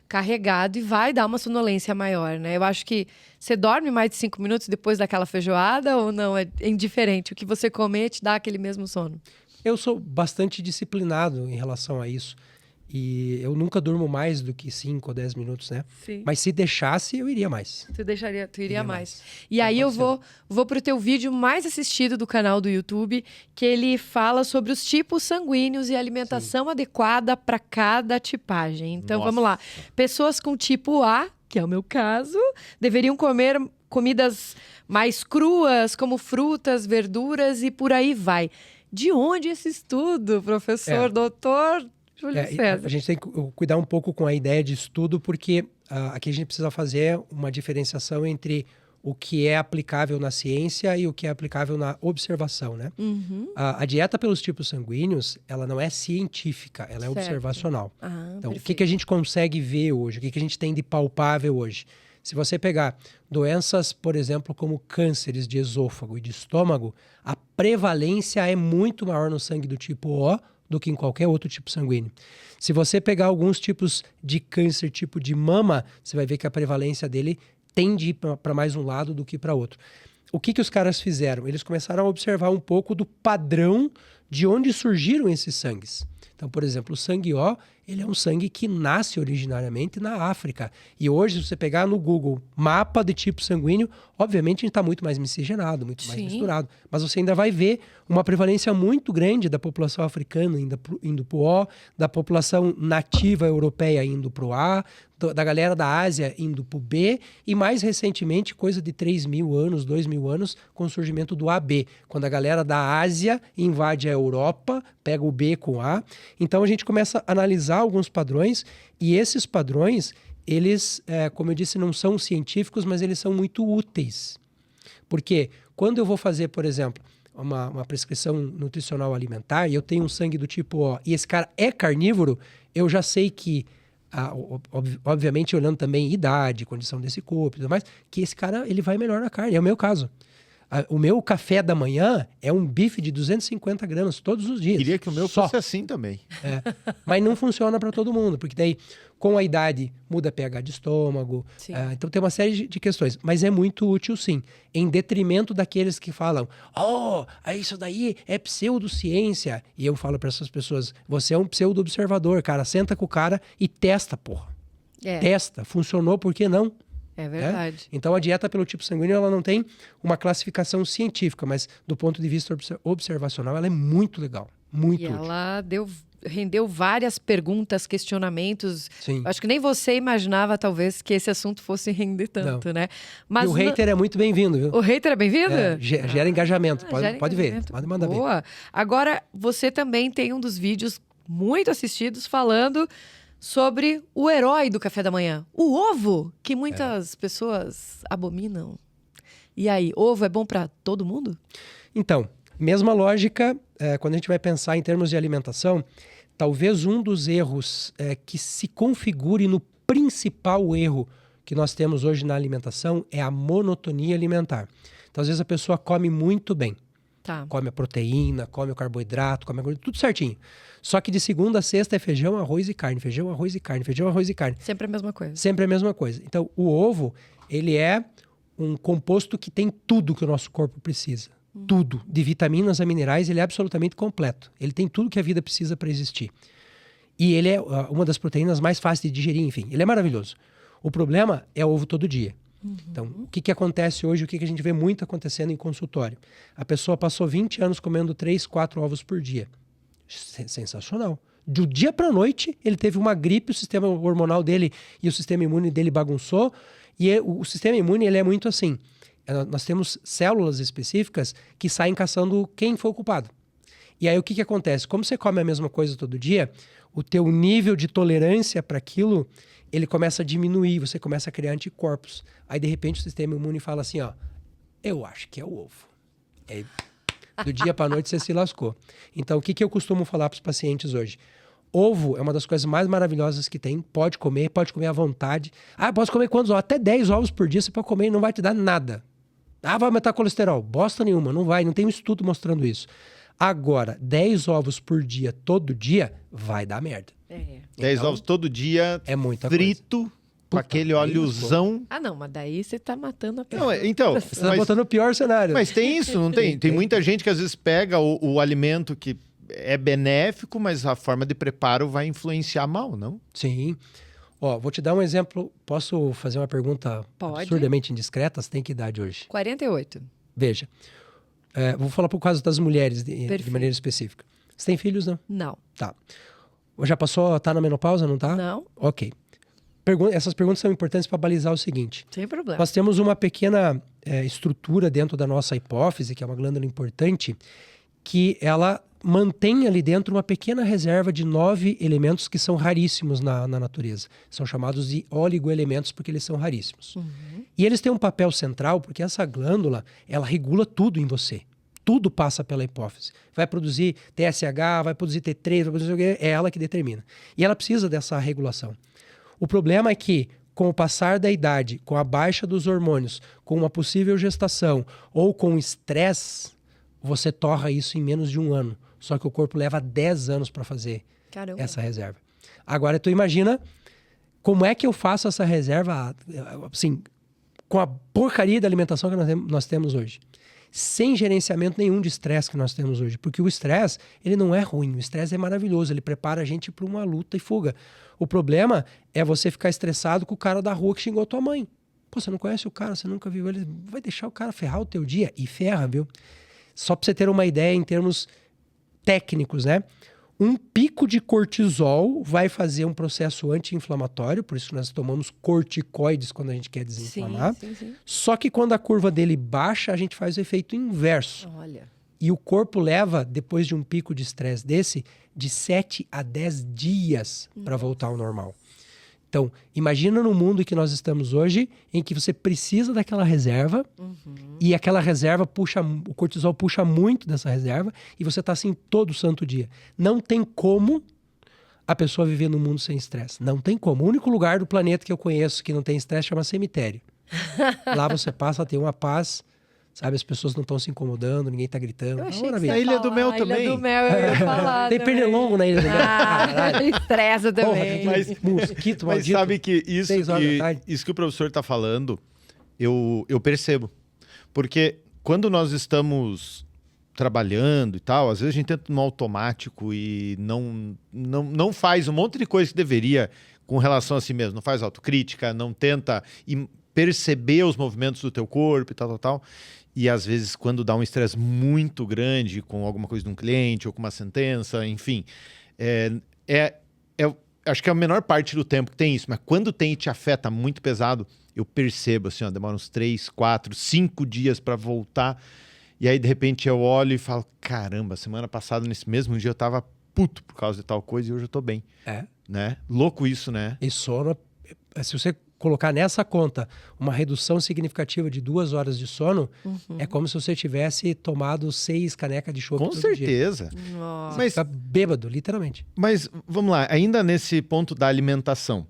carregado e vai dar uma sonolência maior, né? Eu acho que você dorme mais de 5 minutos depois daquela feijoada ou não? É indiferente. O que você comer te dá aquele mesmo sono. Eu sou bastante disciplinado em relação a isso. E eu nunca durmo mais do que 5 ou 10 minutos, né? Sim. Mas se deixasse, eu iria mais. Tu iria mais. E Não aí eu pode vou pro teu vídeo mais assistido do canal do YouTube, que ele fala sobre os tipos sanguíneos e alimentação adequada para cada tipagem. Então Nossa. vamos lá. Pessoas com tipo A, que é o meu caso, deveriam comer comidas mais cruas, como frutas, verduras e por aí vai. De onde esse estudo, professor, doutor Júlio E César? a gente tem que cuidar um pouco com a ideia de estudo, porque aqui a gente precisa fazer uma diferenciação entre o que é aplicável na ciência e o que é aplicável na observação, né? Uhum. A dieta pelos tipos sanguíneos, ela não é científica, ela é Certo. observacional. Ah, Então, o perfeito. que a gente consegue ver hoje? O que a gente tem de palpável hoje? Se você pegar doenças, por exemplo, como cânceres de esôfago e de estômago, a prevalência é muito maior no sangue do tipo O do que em qualquer outro tipo sanguíneo. Se você pegar alguns tipos de câncer, tipo de mama, você vai ver que a prevalência dele tende a ir para mais um lado do que para outro. O que os caras fizeram? Eles começaram a observar um pouco do padrão de onde surgiram esses sangues. Então, por exemplo, o sangue O, ele é um sangue que nasce originariamente na África. E hoje, se você pegar no Google mapa de tipo sanguíneo, obviamente a gente está muito mais miscigenado, muito mais Sim. misturado. Mas você ainda vai ver uma prevalência muito grande da população africana indo para o O, da população nativa europeia indo para o A, da galera da Ásia indo para o B, e mais recentemente, coisa de 3.000 anos, 2.000 anos, com o surgimento do AB, quando a galera da Ásia invade a Europa, pega o B com A. Então a gente começa a analisar alguns padrões, e esses padrões, eles, como eu disse, não são científicos, mas eles são muito úteis. Porque quando eu vou fazer, por exemplo, uma prescrição nutricional alimentar, e eu tenho um sangue do tipo O, e esse cara é carnívoro, eu já sei que, obviamente olhando também idade, condição desse corpo e tudo mais, que esse cara ele vai melhor na carne. É o meu caso. O meu café da manhã é um bife de 250 gramas todos os dias. Queria que o meu Só. fosse assim também. Mas não funciona para todo mundo, porque daí, com a idade, muda pH de estômago. Sim. Então tem uma série de questões. Mas é muito útil, sim. Em detrimento daqueles que falam, isso daí é pseudociência. E eu falo para essas pessoas, você é um pseudo-observador, cara. Senta com o cara e testa, porra. É, Testa. Funcionou, por que não? é verdade. Então a dieta pelo tipo sanguíneo ela não tem uma classificação científica, mas do ponto de vista observacional ela é muito legal, muito E útil. ela rendeu várias perguntas, questionamentos. Sim. Acho que nem você imaginava, talvez, que esse assunto fosse render tanto, né? Mas E o hater é muito bem-vindo, viu? O hater é bem-vindo? Gera engajamento, Gera pode ver, engajamento. pode mandar ver. Boa. Agora, você também tem um dos vídeos muito assistidos falando sobre o herói do café da manhã, o ovo, que muitas pessoas abominam. E aí, ovo é bom para todo mundo? Então, mesma lógica, quando a gente vai pensar em termos de alimentação, talvez um dos erros que se configure no principal erro que nós temos hoje na alimentação é a monotonia alimentar. Então, às vezes, a pessoa come muito bem. Tá. Come a proteína, come o carboidrato, come a gordura, tudo certinho. Só que de segunda a sexta é feijão, arroz e carne, feijão, arroz e carne, feijão, arroz e carne. Sempre a mesma coisa. Sempre a mesma coisa. Então, o ovo, ele é um composto que tem tudo que o nosso corpo precisa. Tudo. De vitaminas a minerais, ele é absolutamente completo. Ele tem tudo que a vida precisa para existir. E ele é uma das proteínas mais fáceis de digerir, enfim. Ele é maravilhoso. O problema é o ovo todo dia. Então, o que acontece hoje, o que a gente vê muito acontecendo em consultório? A pessoa passou 20 anos comendo 3, 4 ovos por dia. Sensacional. Do dia para a noite, ele teve uma gripe, o sistema hormonal dele e o sistema imune dele bagunçou. E o sistema imune, ele é muito assim. Nós temos células específicas que saem caçando quem foi o culpado. E aí, o que acontece? Como você come a mesma coisa todo dia, o teu nível de tolerância para aquilo, ele começa a diminuir, você começa a criar anticorpos. Aí, de repente, o sistema imune fala assim, ó, eu acho que é o ovo. Aí, do dia para a noite, você se lascou. Então, o que eu costumo falar para os pacientes hoje? Ovo é uma das coisas mais maravilhosas que tem. Pode comer à vontade. Ah, posso comer quantos ovos? Até 10 ovos por dia você pode comer e não vai te dar nada. Ah, vai aumentar colesterol. Bosta nenhuma, não vai. Não tem um estudo mostrando isso. Agora, 10 ovos por dia, todo dia, vai dar merda. 10 ovos todo dia, é muita frito, coisa. Com aquele óleozão. Ah, não, mas daí você tá matando a pessoa. Não, então, Você tá botando o pior cenário. Mas tem isso, não tem? Tem muita gente que às vezes pega o alimento que é benéfico, mas a forma de preparo vai influenciar mal, não? Sim. Ó, vou te dar um exemplo. Posso fazer uma pergunta absurdamente indiscreta? Você tem que idade hoje? 48. Veja. Vou falar por causa das mulheres de maneira específica. Você tem filhos, não? Não. Tá. Já passou, tá na menopausa, não tá? Não. Ok. Essas perguntas são importantes para balizar o seguinte. Sem problema. Nós temos uma pequena estrutura dentro da nossa hipófise, que é uma glândula importante, que ela mantém ali dentro uma pequena reserva de 9 elementos que são raríssimos na natureza. São chamados de oligoelementos porque eles são raríssimos. E eles têm um papel central porque essa glândula, ela regula tudo em você. Tudo passa pela hipófise. Vai produzir TSH, vai produzir T3, vai produzir o quê? É ela que determina. E ela precisa dessa regulação. O problema é que, com o passar da idade, com a baixa dos hormônios, com uma possível gestação ou com estresse, você torra isso em menos de 1 ano. Só que o corpo leva 10 anos para fazer essa reserva. Agora, tu imagina como é que eu faço essa reserva, assim, com a porcaria da alimentação que nós temos hoje. Sem gerenciamento nenhum de estresse que nós temos hoje. Porque o estresse, ele não é ruim. O estresse é maravilhoso. Ele prepara a gente para uma luta e fuga. O problema é você ficar estressado com o cara da rua que xingou a tua mãe. Pô, você não conhece o cara, você nunca viu ele. Vai deixar o cara ferrar o teu dia? E ferra, viu? Só para você ter uma ideia em termos técnicos, né? Um pico de cortisol vai fazer um processo anti-inflamatório, por isso que nós tomamos corticoides quando a gente quer desinflamar. Sim. Só que quando a curva dele baixa, a gente faz o efeito inverso. Olha. E o corpo leva, depois de um pico de estresse desse, de 7 a 10 dias para voltar ao normal. Então, imagina no mundo em que nós estamos hoje, em que você precisa daquela reserva, e aquela reserva o cortisol puxa muito dessa reserva, e você está assim todo santo dia. Não tem como a pessoa viver num mundo sem estresse. Não tem como. O único lugar do planeta que eu conheço que não tem estresse chama cemitério. Lá você passa a ter uma paz, sabe? As pessoas não estão se incomodando, ninguém está gritando. Eu achei A Ilha do Mel também. A Ilha do Mel eu ia falar Tem também. pernilongo na Ilha do Mel. Caralho. Estressa também. Mas- Mosquito Mas maldito. sabe que 6 horas da tarde. isso que o professor está falando, eu percebo. Porque quando nós estamos trabalhando e tal, às vezes a gente entra no automático e não faz um monte de coisa que deveria com relação a si mesmo. Não faz autocrítica, não tenta perceber os movimentos do teu corpo e tal. E às vezes quando dá um estresse muito grande com alguma coisa de um cliente ou com uma sentença, enfim, acho que é a menor parte do tempo que tem isso, mas quando tem e te afeta muito pesado, eu percebo, assim, ó, demora uns 3, 4, 5 dias para voltar, e aí de repente eu olho e falo, caramba, semana passada, nesse mesmo dia eu tava puto por causa de tal coisa e hoje eu tô bem. Né? Louco isso, né? E sono, se você colocar nessa conta uma redução significativa de 2 horas de sono, é como se você tivesse tomado 6 canecas de chopp Com todo dia. certeza. Nossa. Mas Fica bêbado, literalmente. Mas vamos lá, ainda nesse ponto da alimentação.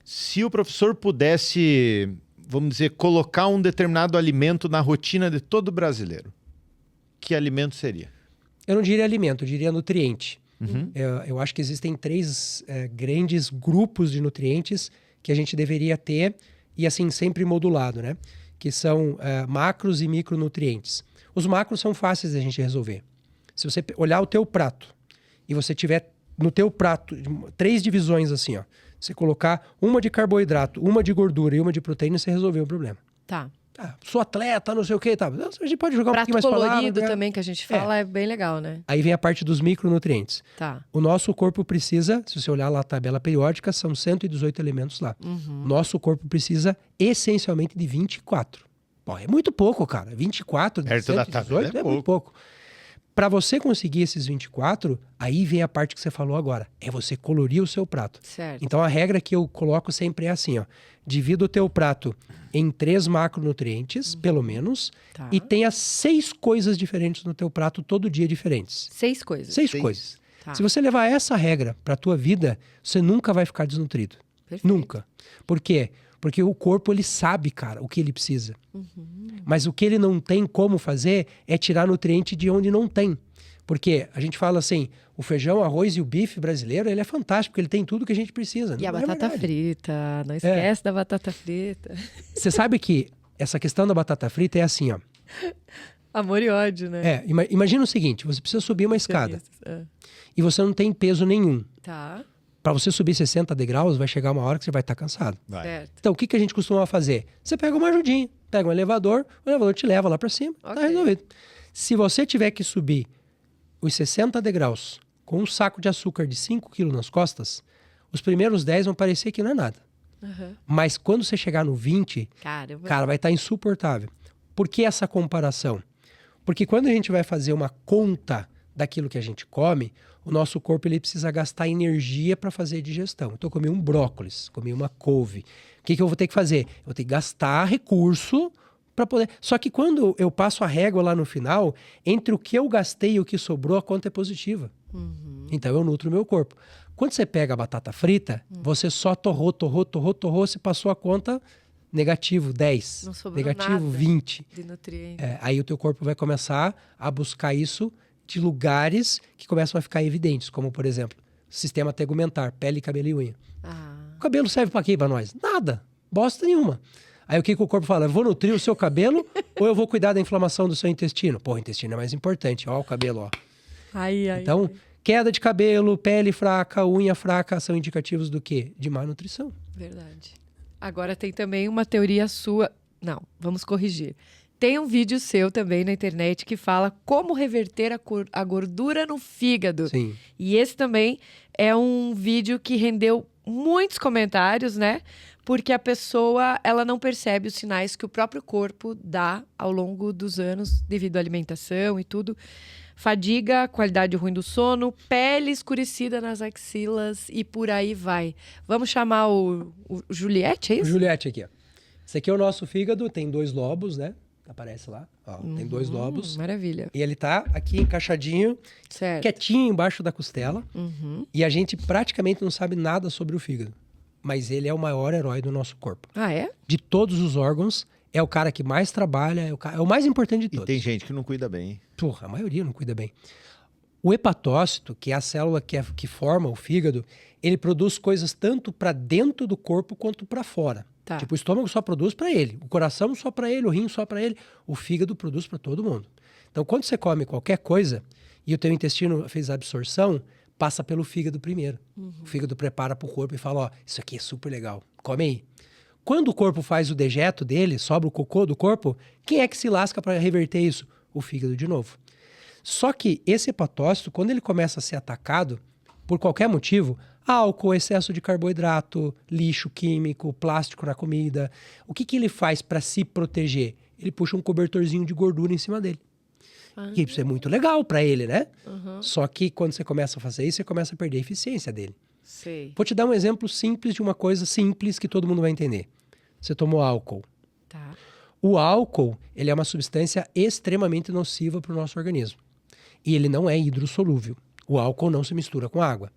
Se o professor pudesse, vamos dizer, colocar um determinado alimento na rotina de todo brasileiro, que alimento seria? Eu não diria alimento, eu diria nutriente. Uhum. Eu acho que existem 3 grandes grupos de nutrientes que a gente deveria ter e assim sempre modulado, né? Que são macros e micronutrientes. Os macros são fáceis de a gente resolver. Se você olhar o teu prato e você tiver no teu prato 3 divisões assim, ó. Você colocar uma de carboidrato, uma de gordura e uma de proteína, você resolveu o problema. Tá. Sou atleta, não sei o que, tá. A gente pode jogar um Prato pouquinho mais colorido pra lá, né? também, que a gente fala, é bem legal, né? Aí vem a parte dos micronutrientes. Tá. O nosso corpo precisa, se você olhar lá a tabela periódica, são 118 elementos lá. Nosso corpo precisa essencialmente de 24. Pô, é muito pouco, cara. 24 de Perto da 118 tabela é muito pouco. Para você conseguir esses 24, aí vem a parte que você falou agora. É você colorir o seu prato. Certo. Então a regra que eu coloco sempre é assim, ó. Divida o teu prato em 3 macronutrientes, pelo menos, Tá. e tenha 6 coisas diferentes no teu prato todo dia diferentes. 6 coisas. 6 coisas. Tá. Se você levar essa regra para a tua vida, você nunca vai ficar desnutrido. Perfeito. Nunca. Por quê? Porque o corpo, ele sabe, cara, o que ele precisa. Mas o que ele não tem como fazer é tirar nutriente de onde não tem. Porque a gente fala assim, o feijão, arroz e o bife brasileiro, ele é fantástico, porque ele tem tudo que a gente precisa. E a Não é batata verdade. frita, não esquece da batata frita. Você sabe que essa questão da batata frita é assim, ó. Amor e ódio, né? Imagina o seguinte, você precisa subir uma escada É. e você não tem peso nenhum. Tá, Para você subir 60 degraus, vai chegar uma hora que você vai estar cansado. Vai. certo. Então, o que a gente costuma fazer? Você pega uma ajudinha, pega um elevador, o elevador te leva lá para cima, Ok. tá resolvido. Se você tiver que subir os 60 degraus com um saco de açúcar de 5 quilos nas costas, os primeiros 10 vão parecer que não é nada. Aham. Mas quando você chegar no 20, Caramba. cara, vai estar insuportável. Por que essa comparação? Porque quando a gente vai fazer uma conta daquilo que a gente come, o nosso corpo ele precisa gastar energia para fazer a digestão. Então, eu comi um brócolis, comi uma couve. O que eu vou ter que fazer? Eu vou ter que gastar recurso para poder... Só que quando eu passo a régua lá no final, entre o que eu gastei e o que sobrou, a conta é positiva. Então, eu nutro o meu corpo. Quando você pega a batata frita, você só torrou, você passou a conta negativo 10, Não sobrou negativo nada 20. de nutriente. Aí o teu corpo vai começar a buscar isso de lugares que começam a ficar evidentes, como, por exemplo, sistema tegumentar, pele, cabelo e unha. Ah, O cabelo serve para quê para nós? Nada. Bosta nenhuma. Aí o que o corpo fala? Eu vou nutrir o seu cabelo ou eu vou cuidar da inflamação do seu intestino? Pô, o intestino é mais importante. Ó o cabelo, ó. ai. Então, queda de cabelo, pele fraca, unha fraca são indicativos do quê? De má nutrição. Verdade. Agora tem também uma teoria sua. Não, vamos corrigir. Tem um vídeo seu também na internet que fala como reverter a gordura no fígado. Sim. E esse também é um vídeo que rendeu muitos comentários, né? Porque a pessoa, ela não percebe os sinais que o próprio corpo dá ao longo dos anos, devido à alimentação e tudo. Fadiga, qualidade ruim do sono, pele escurecida nas axilas e por aí vai. Vamos chamar o Juliette, é O isso? Juliette aqui, ó. Esse aqui é o nosso fígado, tem 2 lobos, né? Aparece lá. Ó, tem 2 lobos. Maravilha. E ele tá aqui encaixadinho, Certo. quietinho embaixo da costela. Uhum. E a gente praticamente não sabe nada sobre o fígado. Mas ele é o maior herói do nosso corpo. Ah, é? De todos os órgãos, é o cara que mais trabalha, é o mais importante de E todos. tem gente que não cuida bem, hein? Porra, a maioria não cuida bem. O hepatócito, que é a célula que forma o fígado, ele produz coisas tanto para dentro do corpo quanto para fora. Tá. Tipo, o estômago só produz para ele, o coração só para ele, o rim só para ele, o fígado produz para todo mundo. Então, quando você come qualquer coisa e o teu intestino fez a absorção, passa pelo fígado primeiro. O fígado prepara para o corpo e fala, ó, isso aqui é super legal, come aí. Quando o corpo faz o dejeto dele, sobra o cocô do corpo, quem é que se lasca para reverter isso? O fígado de novo. Só que esse hepatócito, quando ele começa a ser atacado, por qualquer motivo, álcool, excesso de carboidrato, lixo químico, plástico na comida, o que ele faz para se proteger? Ele puxa um cobertorzinho de gordura em cima dele. E isso é muito legal para ele, né? Só que quando você começa a fazer isso, você começa a perder a eficiência dele. Sei. Vou te dar um exemplo simples de uma coisa simples que todo mundo vai entender. Você tomou álcool. Tá. O álcool, ele é uma substância extremamente nociva para o nosso organismo. E ele não é hidrossolúvel. O álcool não se mistura com água.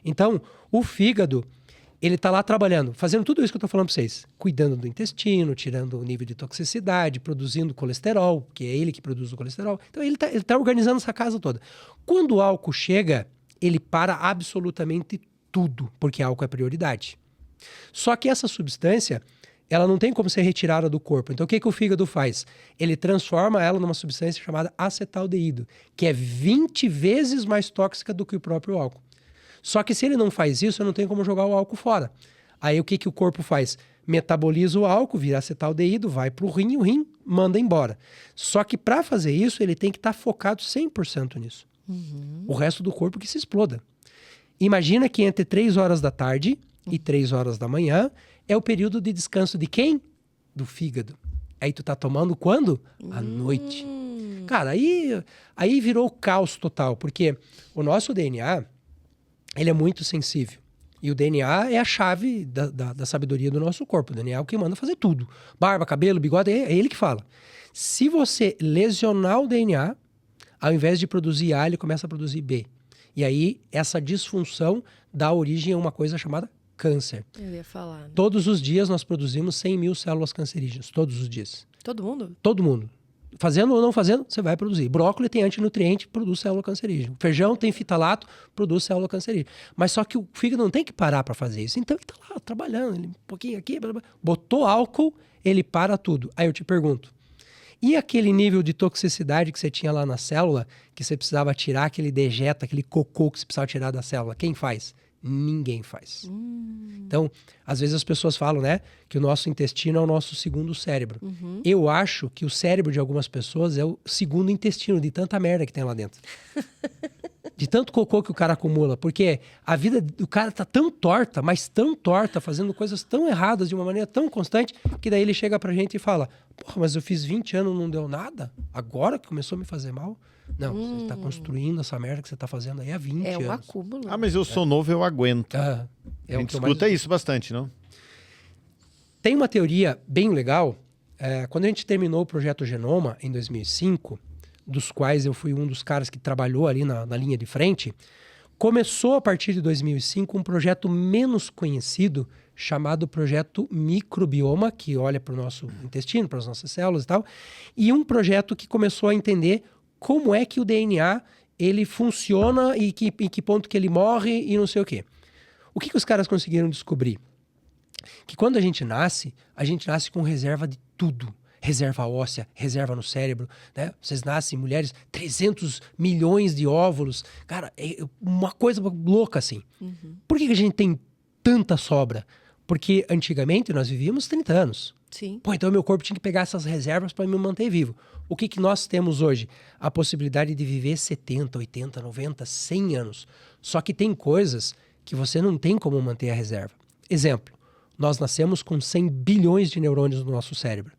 Então, o fígado, Ele está lá trabalhando, fazendo tudo isso que eu estou falando para vocês. Cuidando do intestino, tirando o nível de toxicidade, produzindo colesterol, que é ele que produz o colesterol. Então ele tá organizando essa casa toda. Quando o álcool chega, ele para absolutamente tudo, porque álcool é prioridade. Só que essa substância, ela não tem como ser retirada do corpo. Então o que o fígado faz? Ele transforma ela numa substância chamada acetaldeído, que é 20 vezes mais tóxica do que o próprio álcool. Só que se ele não faz isso, eu não tenho como jogar o álcool fora. Aí o que o corpo faz? Metaboliza o álcool, vira acetaldeído, vai para o rim manda embora. Só que para fazer isso, ele tem que estar focado 100% nisso. O resto do corpo que se exploda. Imagina que entre 3 horas da tarde e 3 horas da manhã é o período de descanso de quem? Do fígado. Aí tu tá tomando quando? À noite. Cara, aí virou caos total, porque o nosso DNA... ele é muito sensível. E o DNA é a chave da sabedoria do nosso corpo. O DNA é o que manda fazer tudo. Barba, cabelo, bigode, é ele que fala. Se você lesionar o DNA, ao invés de produzir A, ele começa a produzir B. E aí, essa disfunção dá origem a uma coisa chamada câncer. Eu ia falar. Né? Todos os dias nós produzimos 100 mil células cancerígenas. Todos os dias. Todo mundo? Todo mundo. Fazendo ou não fazendo, você vai produzir. Brócolis tem antinutriente, produz célula cancerígena. Feijão tem fitalato, produz célula cancerígena. Mas só que o fígado não tem que parar para fazer isso. Então ele tá lá trabalhando, ele, um pouquinho aqui, blá, blá, botou álcool, ele para tudo. Aí eu te pergunto, e aquele nível de toxicidade que você tinha lá na célula, que você precisava tirar aquele dejeto, aquele cocô que você precisava tirar da célula, quem faz? Ninguém faz. Então, às vezes as pessoas falam, né, que o nosso intestino é o nosso segundo cérebro. Eu acho que o cérebro de algumas pessoas é o segundo intestino, de tanta merda que tem lá dentro. De tanto cocô que o cara acumula. Porque a vida do cara tá tão torta, mas tão torta, fazendo coisas tão erradas de uma maneira tão constante, que daí ele chega pra gente e fala, porra, mas eu fiz 20 anos e não deu nada? Agora que começou a me fazer mal? Não, você tá construindo essa merda que você tá fazendo aí há 20 anos. É um acúmulo. Ah, mas eu sou novo, eu aguento. Ah, A gente escuta isso bastante, não? Tem uma teoria bem legal. Quando a gente terminou o projeto Genoma, em 2005, dos quais eu fui um dos caras que trabalhou ali na linha de frente, começou a partir de 2005 um projeto menos conhecido chamado Projeto Microbioma, que olha para o nosso intestino, para as nossas células e tal, e um projeto que começou a entender como é que o DNA ele funciona e em que ponto que ele morre e não sei o quê. O que os caras conseguiram descobrir? Que quando a gente nasce com reserva de tudo. Reserva óssea, reserva no cérebro, né? Vocês nascem, mulheres, 300 milhões de óvulos. Cara, é uma coisa louca assim. Por que a gente tem tanta sobra? Porque antigamente nós vivíamos 30 anos. Sim. Pô, então meu corpo tinha que pegar essas reservas para me manter vivo. O que nós temos hoje? A possibilidade de viver 70, 80, 90, 100 anos. Só que tem coisas que você não tem como manter a reserva. Exemplo, nós nascemos com 100 bilhões de neurônios no nosso cérebro.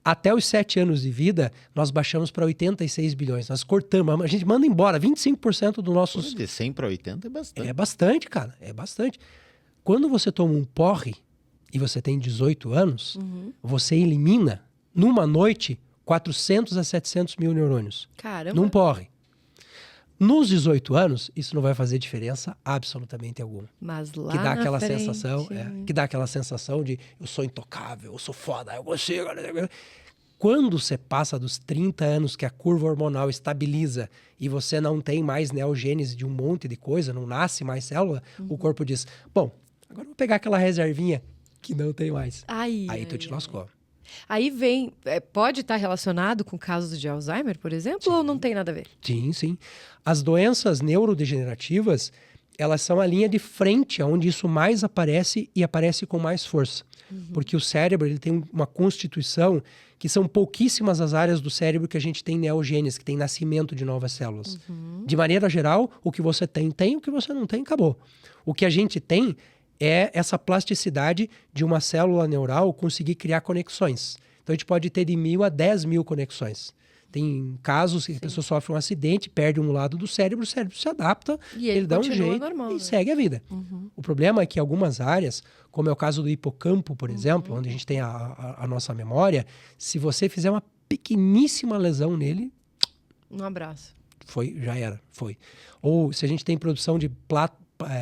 Até os 7 anos de vida, nós baixamos para 86 bilhões. Nós cortamos, a gente manda embora 25% do nosso... De 100 para 80 é bastante. É bastante, cara, é bastante. Quando você toma um porre e você tem 18 anos, você elimina, numa noite, 400 a 700 mil neurônios. Caramba. Num porre. Nos 18 anos, isso não vai fazer diferença absolutamente alguma. Mas lá Que dá aquela na frente... sensação, que dá aquela sensação de eu sou intocável, eu sou foda, eu consigo. Quando você passa dos 30 anos que a curva hormonal estabiliza e você não tem mais neogênese de um monte de coisa, não nasce mais célula, o corpo diz, bom, agora eu vou pegar aquela reservinha que não tem mais. Aí tu te lascou. Aí vem, pode estar relacionado com casos de Alzheimer, por exemplo, ou não tem nada a ver? Sim, sim. As doenças neurodegenerativas, elas são a linha de frente onde isso mais aparece e aparece com mais força. Porque o cérebro ele tem uma constituição que são pouquíssimas as áreas do cérebro que a gente tem neogênese, que tem nascimento de novas células. De maneira geral, o que você tem, o que você não tem, acabou. O que a gente tem é essa plasticidade de uma célula neural conseguir criar conexões. Então, a gente pode ter de 1.000 a 10.000 conexões. Tem casos que a pessoa sofre um acidente, perde um lado do cérebro, o cérebro se adapta, E ele dá um continua jeito normal, e né? segue a vida. O problema é que algumas áreas, como é o caso do hipocampo, por exemplo, onde a gente tem a nossa memória, se você fizer uma pequeníssima lesão nele, Um abraço. já era. Ou se a gente tem produção de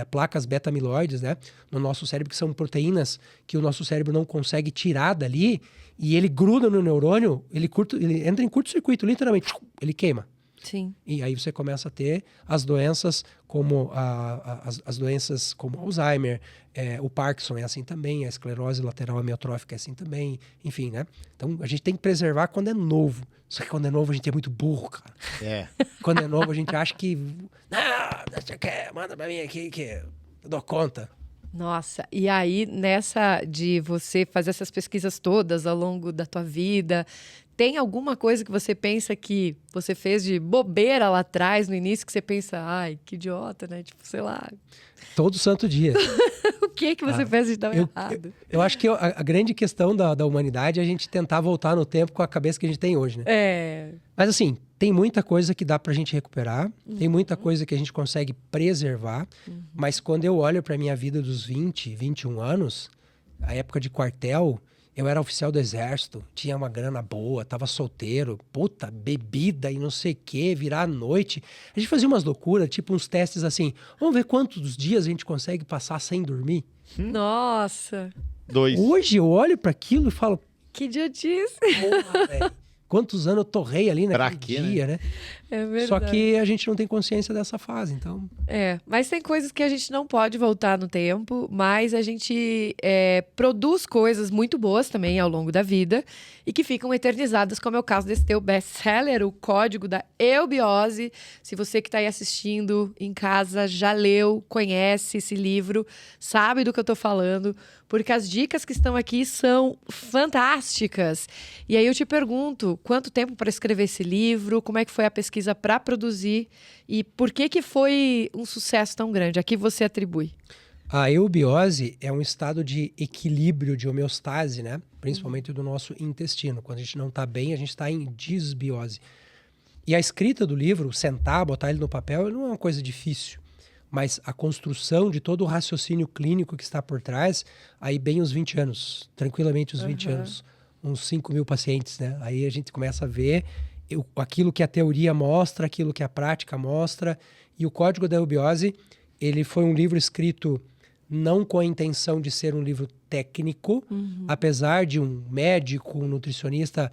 placas beta-amiloides, né, no nosso cérebro, que são proteínas que o nosso cérebro não consegue tirar dali, e ele gruda no neurônio, ele entra em curto-circuito, literalmente, ele queima. Sim. E aí você começa a ter as doenças como as doenças como Alzheimer, o Parkinson é assim também, a esclerose lateral amiotrófica é assim também, enfim, né? Então a gente tem que preservar quando é novo. Só que quando é novo a gente é muito burro, cara. Quando é novo a gente acha que... Não sei o que, manda pra mim aqui que eu dou conta. Nossa, e aí nessa de você fazer essas pesquisas todas ao longo da tua vida, tem alguma coisa que você pensa que você fez de bobeira lá atrás, no início, que você pensa, ai, que idiota, né? Tipo, sei lá. Todo santo dia. O que você fez de dar errado? Eu acho que a grande questão da humanidade é a gente tentar voltar no tempo com a cabeça que a gente tem hoje, né? Mas assim, tem muita coisa que dá pra gente recuperar, tem muita coisa que a gente consegue preservar, mas quando eu olho pra minha vida dos 20, 21 anos, a época de quartel, eu era oficial do exército, tinha uma grana boa, tava solteiro, puta, bebida e não sei o que, virar à noite. A gente fazia umas loucuras, tipo uns testes assim, vamos ver quantos dias a gente consegue passar sem dormir. Nossa. 2. Hoje eu olho pra aquilo e falo, Que idiotice. porra, velho. Quantos anos eu torrei ali naquele dia, né? É verdade. Só que a gente não tem consciência dessa fase, então... Mas tem coisas que a gente não pode voltar no tempo, mas a gente produz coisas muito boas também ao longo da vida e que ficam eternizadas, como é o caso desse teu best-seller, o Código da Eubiose. Se você que está aí assistindo em casa já leu, conhece esse livro, sabe do que eu estou falando, porque as dicas que estão aqui são fantásticas. E aí eu te pergunto, quanto tempo para escrever esse livro? Como é que foi a pesquisa para produzir? E por que foi um sucesso tão grande? A que você atribui? A eubiose é um estado de equilíbrio, de homeostase, né? Principalmente do nosso intestino. Quando a gente não está bem, a gente está em disbiose. E a escrita do livro, sentar, botar ele no papel, não é uma coisa difícil. Mas a construção de todo o raciocínio clínico que está por trás, aí bem uns 20 anos, tranquilamente uns 20 anos, uns 5 mil pacientes, né? Aí a gente começa a ver aquilo que a teoria mostra, aquilo que a prática mostra. E o Código da Eubiose, ele foi um livro escrito não com a intenção de ser um livro técnico, apesar de um médico, um nutricionista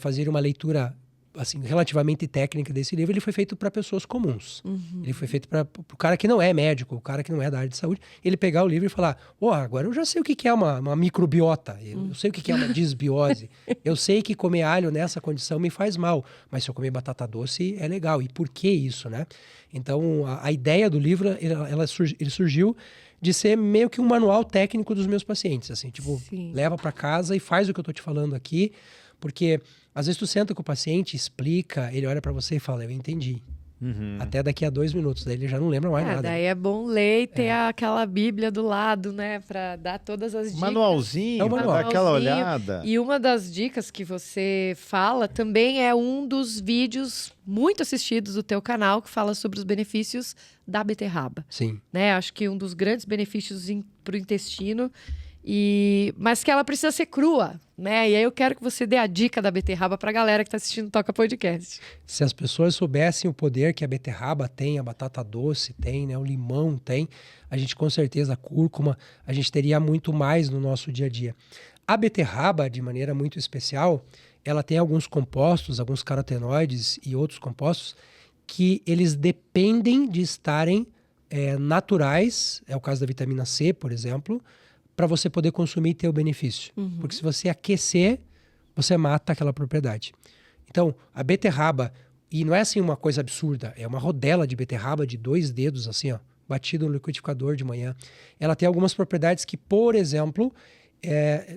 fazer uma leitura assim, relativamente técnica desse livro, ele foi feito para pessoas comuns. Ele foi feito para o cara que não é médico, o cara que não é da área de saúde, ele pegar o livro e falar, agora eu já sei o que é uma microbiota, eu sei o que é uma disbiose, eu sei que comer alho nessa condição me faz mal, mas se eu comer batata doce é legal. E por que isso, né? Então, a ideia do livro, ele surgiu de ser meio que um manual técnico dos meus pacientes, assim, tipo, leva para casa e faz o que eu tô te falando aqui, porque às vezes tu senta com o paciente, explica, ele olha pra você e fala, eu entendi. Até daqui a 2 minutos, daí ele já não lembra mais nada. Daí é bom ler e ter aquela bíblia do lado, né? Pra dar todas as dicas. Manualzinho, pra dar aquela olhada. E uma das dicas que você fala também é um dos vídeos muito assistidos do teu canal, que fala sobre os benefícios da beterraba. Sim. Né? Acho que um dos grandes benefícios pro intestino... Mas que ela precisa ser crua, né? E aí eu quero que você dê a dica da beterraba pra galera que tá assistindo o Toca Podcast. Se as pessoas soubessem o poder que a beterraba tem, a batata doce tem, né? O limão tem, a gente com certeza, a cúrcuma, a gente teria muito mais no nosso dia a dia. A beterraba, de maneira muito especial, ela tem alguns compostos, alguns carotenoides e outros compostos que eles dependem de estarem naturais, é o caso da vitamina C, por exemplo, para você poder consumir e ter o benefício. Porque se você aquecer, você mata aquela propriedade. Então, a beterraba, e não é assim uma coisa absurda, é uma rodela de beterraba de 2 dedos, assim, ó, batido no liquidificador de manhã. Ela tem algumas propriedades que, por exemplo,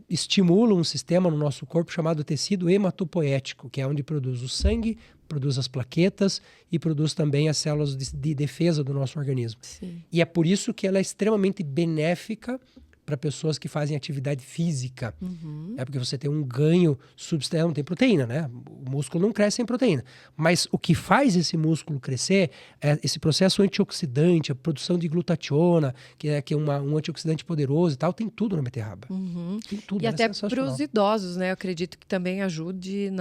estimulam um sistema no nosso corpo chamado tecido hematopoético, que é onde produz o sangue, produz as plaquetas e produz também as células de defesa do nosso organismo. Sim. E é por isso que ela é extremamente benéfica para pessoas que fazem atividade física. É porque você tem um ganho substancial, não tem proteína, né? O músculo não cresce sem proteína. Mas o que faz esse músculo crescer é esse processo antioxidante, a produção de glutationa, que é um antioxidante poderoso e tal, tem tudo na beterraba. Tem tudo. E até para os idosos, né? Eu acredito que também ajude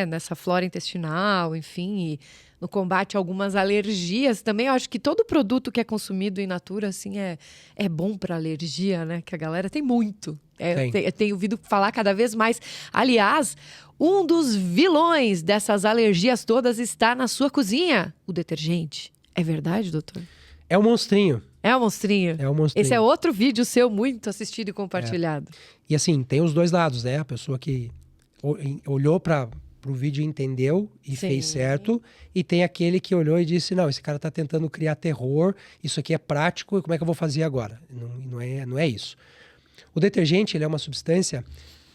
nessa flora intestinal, enfim, e no combate a algumas alergias. Também eu acho que todo produto que é consumido in natura, assim, é bom para alergia, né? Que a galera tem muito. Eu tenho ouvido falar cada vez mais. Aliás, um dos vilões dessas alergias todas está na sua cozinha, o detergente. É verdade, doutor? É um monstrinho. É um monstrinho. É um monstrinho. Esse é outro vídeo seu muito assistido e compartilhado. E assim, tem os dois lados, né? A pessoa que olhou para o vídeo e entendeu e Sim. fez certo. E tem aquele que olhou e disse, não, esse cara tá tentando criar terror, isso aqui é prático, e como é que eu vou fazer agora? Não é isso. O detergente, ele é uma substância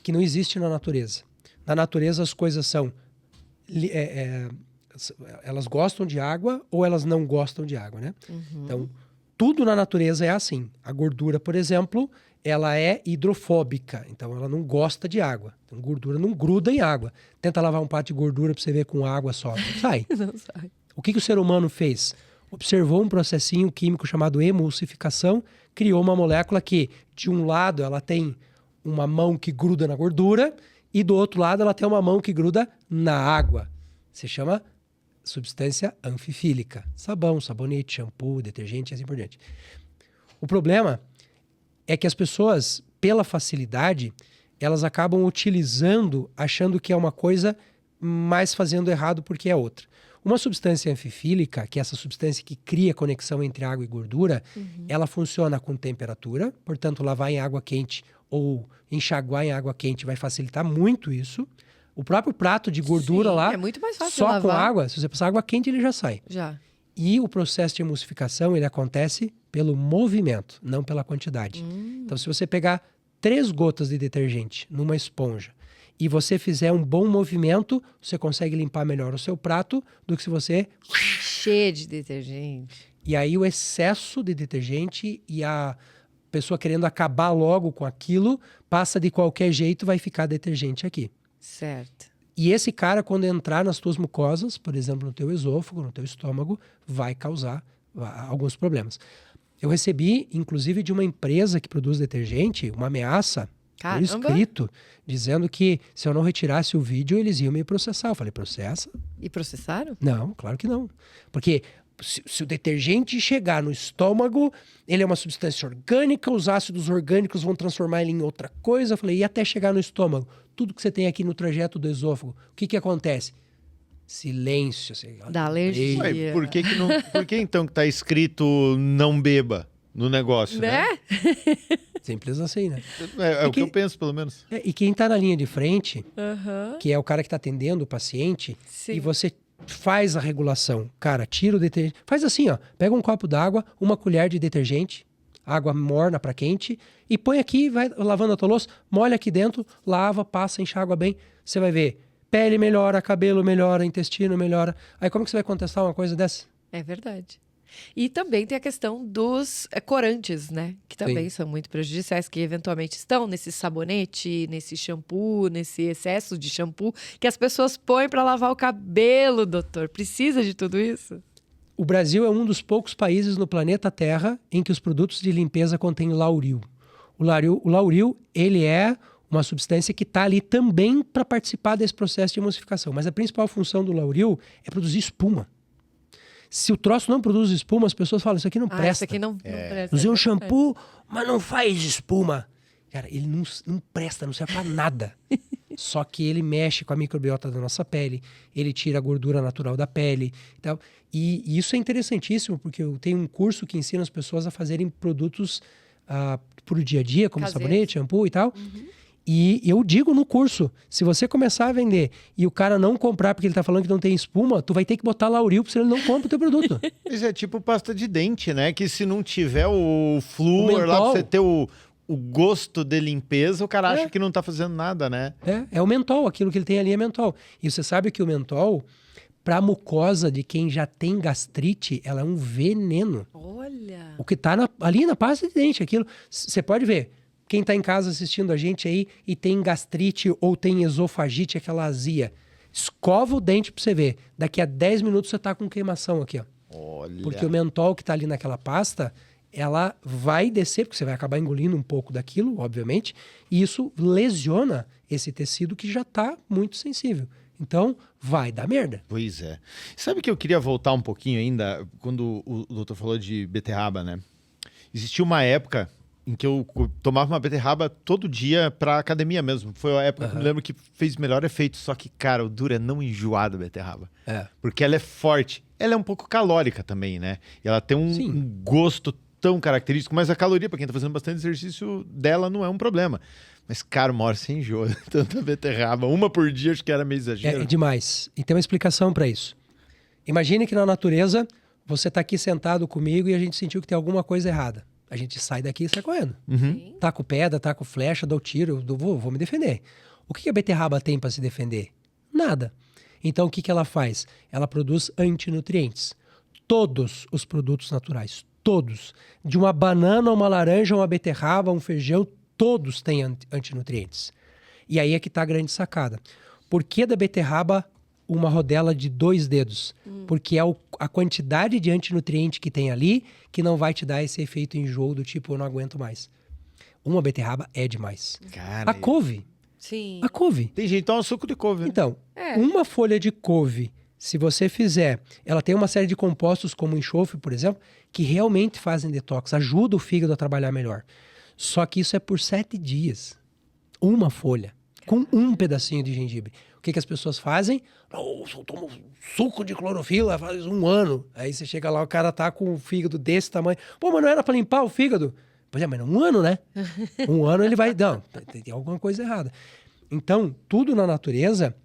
que não existe na natureza. Na natureza as coisas são... elas gostam de água ou elas não gostam de água, né? Então, tudo na natureza é assim. A gordura, por exemplo, ela é hidrofóbica. Então, ela não gosta de água. Então, gordura não gruda em água. Tenta lavar um prato de gordura para você ver com água só. Não sai. Não sai. O que o ser humano fez? Observou um processinho químico chamado emulsificação, criou uma molécula que, de um lado, ela tem uma mão que gruda na gordura e do outro lado ela tem uma mão que gruda na água. Se chama substância anfifílica. Sabão, sabonete, shampoo, detergente e assim por diante. O problema é que as pessoas, pela facilidade, elas acabam utilizando, achando que é uma coisa, mas fazendo errado porque é outra. Uma substância anfifílica, que é essa substância que cria conexão entre água e gordura, ela funciona com temperatura, portanto, lavar em água quente ou enxaguar em água quente vai facilitar muito isso. O próprio prato de gordura lá, é muito mais fácil só lavar. com água, se você passar água quente, ele já sai. Já. E o processo de emulsificação, ele acontece pelo movimento, não pela quantidade. Então, se você pegar 3 gotas de detergente numa esponja e você fizer um bom movimento, você consegue limpar melhor o seu prato do que se você... Cheio de detergente. E aí o excesso de detergente e a pessoa querendo acabar logo com aquilo, passa de qualquer jeito, vai ficar detergente aqui. Certo. E esse cara, quando entrar nas tuas mucosas, por exemplo, no teu esôfago, no teu estômago, vai causar alguns problemas. Eu recebi, inclusive, de uma empresa que produz detergente, uma ameaça por escrito, dizendo que se eu não retirasse o vídeo, eles iam me processar. Eu falei, processa? E processaram? Não, claro que não. Porque se o detergente chegar no estômago, ele é uma substância orgânica, os ácidos orgânicos vão transformar ele em outra coisa. Eu falei, e até chegar no estômago? Tudo que você tem aqui no trajeto do esôfago, o que acontece? Silêncio. Da alergia. Ué, por que então que tá escrito não beba no negócio, né? Simples assim, né? É o que eu penso, pelo menos. E quem tá na linha de frente, Aham. que é o cara que tá atendendo o paciente, Sim. e você faz a regulação. Cara, tira o detergente. Faz assim, ó. Pega um copo d'água, uma colher de detergente, água morna para quente, e põe aqui, vai lavando a tua louça, molha aqui dentro, lava, passa, enxágua bem. Você vai ver, pele melhora, cabelo melhora, intestino melhora. Aí como que você vai contestar uma coisa dessa? É verdade. E também tem a questão dos corantes, né? Que também são muito prejudiciais, que eventualmente estão nesse sabonete, nesse shampoo, nesse excesso de shampoo, que as pessoas põem para lavar o cabelo, doutor. Precisa de tudo isso? O Brasil é um dos poucos países no planeta Terra em que os produtos de limpeza contêm lauril. O lauril, ele é uma substância que está ali também para participar desse processo de emulsificação. Mas a principal função do lauril é produzir espuma. Se o troço não produz espuma, as pessoas falam, isso aqui não presta. Isso aqui não presta. Usei um shampoo, mas não faz espuma. Cara, ele não presta, não serve pra nada. Só que ele mexe com a microbiota da nossa pele, ele tira a gordura natural da pele. Então, e isso é interessantíssimo, porque eu tenho um curso que ensina as pessoas a fazerem produtos pro dia a dia, como Caseiros. sabonete, shampoo e tal. E eu digo no curso, se você começar a vender e o cara não comprar porque ele tá falando que não tem espuma, tu vai ter que botar lauril porque ele não compra o teu produto. Mas é tipo pasta de dente, né? Que se não tiver o flúor lá pra mentol. você ter o gosto de limpeza, o cara acha que não tá fazendo nada, né? É o mentol, aquilo que ele tem ali é mentol. E você sabe que o mentol, pra mucosa de quem já tem gastrite, ela é um veneno. Olha. O que tá ali na pasta de dente, aquilo. Você pode ver, quem tá em casa assistindo a gente aí e tem gastrite ou tem esofagite, aquela azia, escova o dente pra você ver. Daqui a 10 minutos você tá com queimação aqui, ó. Olha. Porque o mentol que tá ali naquela pasta, ela vai descer, porque você vai acabar engolindo um pouco daquilo, obviamente, e isso lesiona esse tecido que já tá muito sensível. Então, vai dar merda. Pois é. Sabe que eu queria voltar um pouquinho ainda, quando o doutor falou de beterraba, né? Existia uma época em que eu tomava uma beterraba todo dia pra academia mesmo. Foi a época que eu me lembro que fez melhor efeito. Só que, cara, o duro é não enjoar da beterraba. Porque ela é forte. Ela é um pouco calórica também, né? E ela tem um gosto tão característico. Mas a caloria, pra quem tá fazendo bastante exercício, dela não é um problema. Mas, cara, uma hora você enjoa tanta beterraba. Uma por dia, acho que era meio exagero. É demais. E tem uma explicação pra isso. Imagine que na natureza, você tá aqui sentado comigo e a gente sentiu que tem alguma coisa errada. A gente sai daqui e sai correndo. Taco pedra, taco flecha, dou tiro, vou me defender. O que a beterraba tem para se defender? Nada. Então o que ela faz? Ela produz antinutrientes. Todos os produtos naturais, todos. De uma banana, uma laranja, uma beterraba, um feijão, todos têm antinutrientes. E aí é que está a grande sacada. Por que da beterraba uma rodela de 2 dedos? Porque é a quantidade de antinutriente que tem ali que não vai te dar esse efeito enjoo do tipo, eu não aguento mais. Uma beterraba é demais. Cara, A couve. Sim. A couve. tem jeito de tomar suco de couve, né? Então, uma folha de couve, se você fizer, ela tem uma série de compostos como enxofre, por exemplo, que realmente fazem detox, ajuda o fígado a trabalhar melhor. Só que isso é por 7 dias. Uma folha, com um pedacinho de gengibre. O que as pessoas fazem? Eu tomo suco de clorofila faz 1 ano. Aí você chega lá, o cara tá com o fígado desse tamanho. Pô, mas não era pra limpar o fígado? Pois é, mas 1 ano, né? 1 ano ele vai... Não, tem alguma coisa errada. Então, tudo na natureza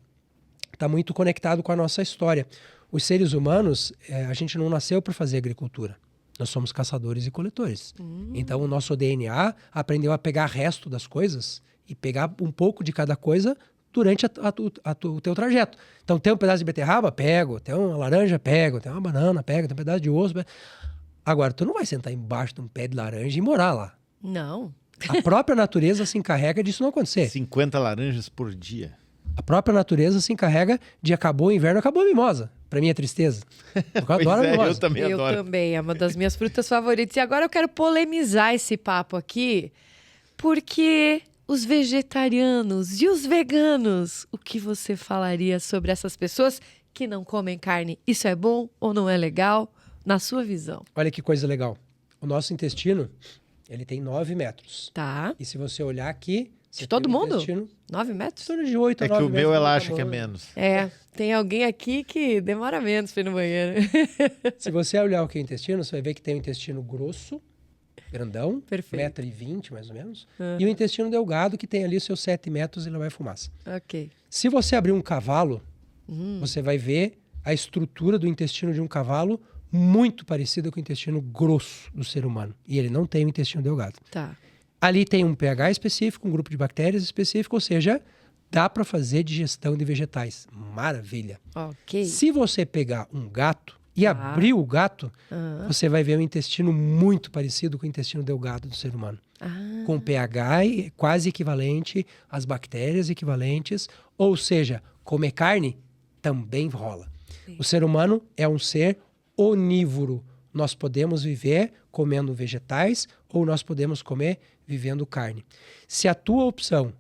está muito conectado com a nossa história. Os seres humanos, a gente não nasceu para fazer agricultura. Nós somos caçadores e coletores. Então, o nosso DNA aprendeu a pegar resto das coisas e pegar um pouco de cada coisa durante o teu trajeto. Então, tem um pedaço de beterraba? Pego. Tem uma laranja? Pego. Tem uma banana? Pego. Tem um pedaço de osso? Pego. Agora, tu não vai sentar embaixo de um pé de laranja e morar lá. Não. A própria natureza se encarrega disso não acontecer. 50 laranjas por dia. A própria natureza se encarrega de acabou o inverno, acabou a mimosa. Pra mim é tristeza. Eu adoro a mimosa. Eu também Eu adoro. também, é uma das minhas frutas favoritas. E agora eu quero polemizar esse papo aqui, porque os vegetarianos e os veganos, o que você falaria sobre essas pessoas que não comem carne? Isso é bom ou não é legal, na sua visão? Olha que coisa legal. O nosso intestino, ele tem 9 metros. Tá. E se você olhar aqui... De todo mundo? Intestino, 9 em metros? torno de 8 a É que 9 o metros. meu ela de acha que é tamanho. menos. É, tem alguém aqui que demora menos pra ir no banheiro. Se você olhar o que é o intestino, você vai ver que tem o intestino grosso, grandão, Perfeito. 1,20 m mais ou menos, e o intestino delgado, que tem ali os seus 7 metros e lá vai fumaça. Ok. Se você abrir um cavalo, você vai ver a estrutura do intestino de um cavalo muito parecida com o intestino grosso do ser humano. E ele não tem o intestino delgado. Tá. Ali tem um pH específico, um grupo de bactérias específico, ou seja, dá para fazer digestão de vegetais. Maravilha. Ok. Se você pegar um gato e abrir o gato, você vai ver um intestino muito parecido com o intestino delgado do ser humano. Com pH quase equivalente, as bactérias equivalentes, ou seja, comer carne também rola. Sim. O ser humano é um ser onívoro. Nós podemos viver comendo vegetais ou nós podemos comer vivendo carne. Se a tua opção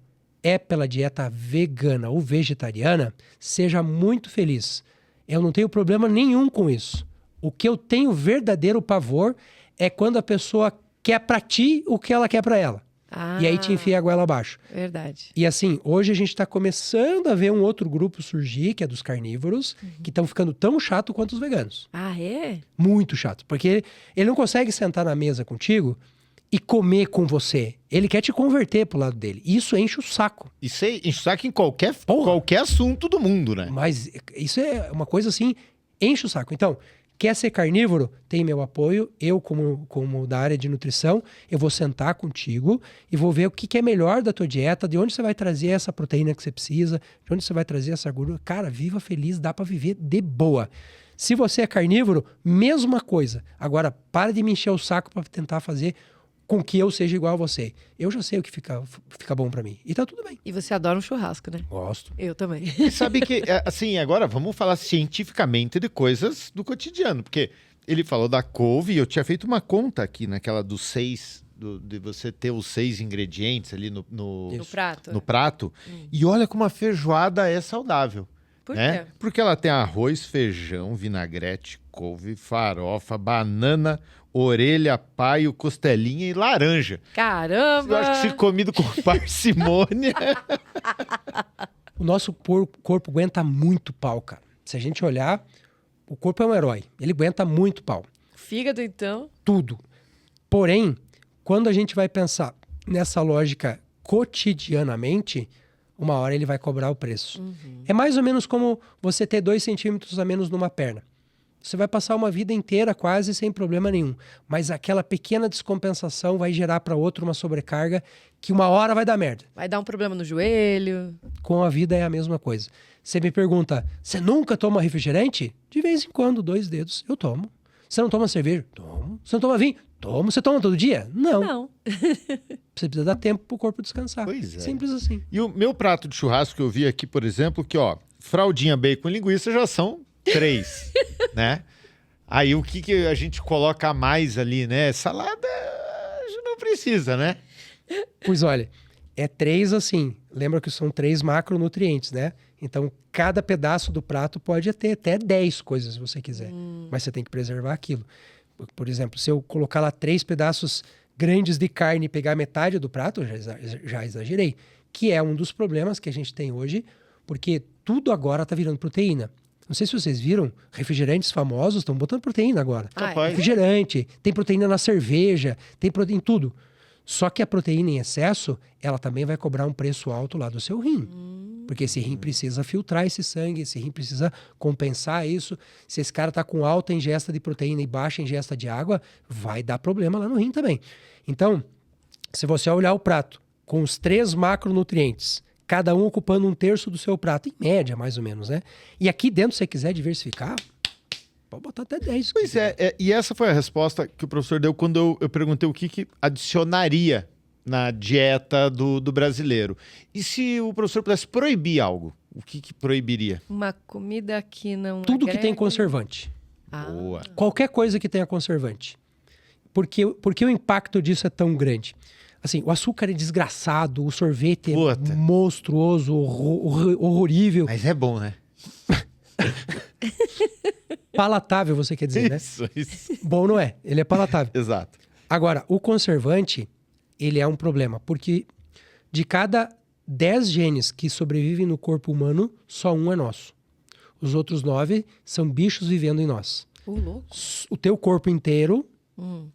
é pela dieta vegana ou vegetariana, seja muito feliz. Eu não tenho problema nenhum com isso. O que eu tenho verdadeiro pavor é quando a pessoa quer para ti o que ela quer para ela. E aí te enfia a goela abaixo. Verdade. E assim, hoje a gente está começando a ver um outro grupo surgir, que é dos carnívoros, que estão ficando tão chato quanto os veganos. Ah, é? Muito chato. Porque ele não consegue sentar na mesa contigo e comer com você. Ele quer te converter pro lado dele. Isso enche o saco. Isso enche o saco em qualquer assunto do mundo, né? Mas isso é uma coisa assim, enche o saco. Então, quer ser carnívoro? Tem meu apoio. Eu, como da área de nutrição, eu vou sentar contigo e vou ver o que é melhor da tua dieta, de onde você vai trazer essa proteína que você precisa, de onde você vai trazer essa gordura. Cara, viva feliz, dá pra viver de boa. Se você é carnívoro, mesma coisa. Agora, para de me encher o saco para tentar fazer com que eu seja igual a você. Eu já sei o que fica bom pra mim. E tá tudo bem. E você adora um churrasco, né? Gosto. Eu também. E sabe que, assim, agora vamos falar cientificamente de coisas do cotidiano. Porque ele falou da couve e eu tinha feito uma conta aqui naquela dos 6, de você ter os 6 ingredientes ali no prato. no prato. E olha como a feijoada é saudável. Por né? quê? Porque ela tem arroz, feijão, vinagrete, couve, farofa, banana, orelha, paio, costelinha e laranja. Caramba! Eu acho que se comido com parcimônia... O nosso corpo aguenta muito pau, cara. Se a gente olhar, o corpo é um herói. Ele aguenta muito pau. Fígado, então. Tudo. Porém, quando a gente vai pensar nessa lógica cotidianamente, uma hora ele vai cobrar o preço. É mais ou menos como você ter 2 centímetros a menos numa perna. Você vai passar uma vida inteira quase sem problema nenhum. Mas aquela pequena descompensação vai gerar para outro uma sobrecarga que uma hora vai dar merda. Vai dar um problema no joelho. Com a vida é a mesma coisa. Você me pergunta, você nunca toma refrigerante? De vez em quando, 2 dedos, eu tomo. Você não toma cerveja? Tomo. Você não toma vinho? Tomo. Você toma todo dia? Não. Não. Você precisa dar tempo pro corpo descansar. Pois é. Simples assim. E o meu prato de churrasco que eu vi aqui, por exemplo, que ó, fraldinha, bacon e linguiça já são 3, né? Aí o que a gente coloca a mais ali, né? Salada não precisa, né? Pois olha, é 3 assim. Lembra que são 3 macronutrientes, né? Então, cada pedaço do prato pode ter até 10 coisas, se você quiser. Mas você tem que preservar aquilo. Por exemplo, se eu colocar lá 3 pedaços grandes de carne e pegar metade do prato, eu já exagerei. Que é um dos problemas que a gente tem hoje, porque tudo agora está virando proteína. Não sei se vocês viram, refrigerantes famosos estão botando proteína agora. Capaz. Refrigerante, tem proteína na cerveja, tem proteína em tudo. Só que a proteína em excesso, ela também vai cobrar um preço alto lá do seu rim. Porque esse rim precisa filtrar esse sangue, esse rim precisa compensar isso. Se esse cara tá com alta ingesta de proteína e baixa ingesta de água, vai dar problema lá no rim também. Então, se você olhar o prato com os 3 macronutrientes, cada um ocupando 1/3 do seu prato, em média, mais ou menos, né? E aqui dentro, se você quiser diversificar, pode botar até 10. Pois e essa foi a resposta que o professor deu quando eu perguntei o que adicionaria na dieta do brasileiro. E se o professor pudesse proibir algo, o que proibiria? Uma comida que não Tudo que tem agrega. conservante. Boa. Qualquer coisa que tenha conservante. Porque o impacto disso é tão grande? Assim, o açúcar é desgraçado, o sorvete Puta. é monstruoso, horrorível. Mas é bom, né? Palatável, você quer dizer, né? Isso. Bom não é, ele é palatável. Exato. Agora, o conservante, ele é um problema, porque de cada 10 genes que sobrevivem no corpo humano, só um é nosso. Os outros 9 são bichos vivendo em nós. Louco. O teu corpo inteiro,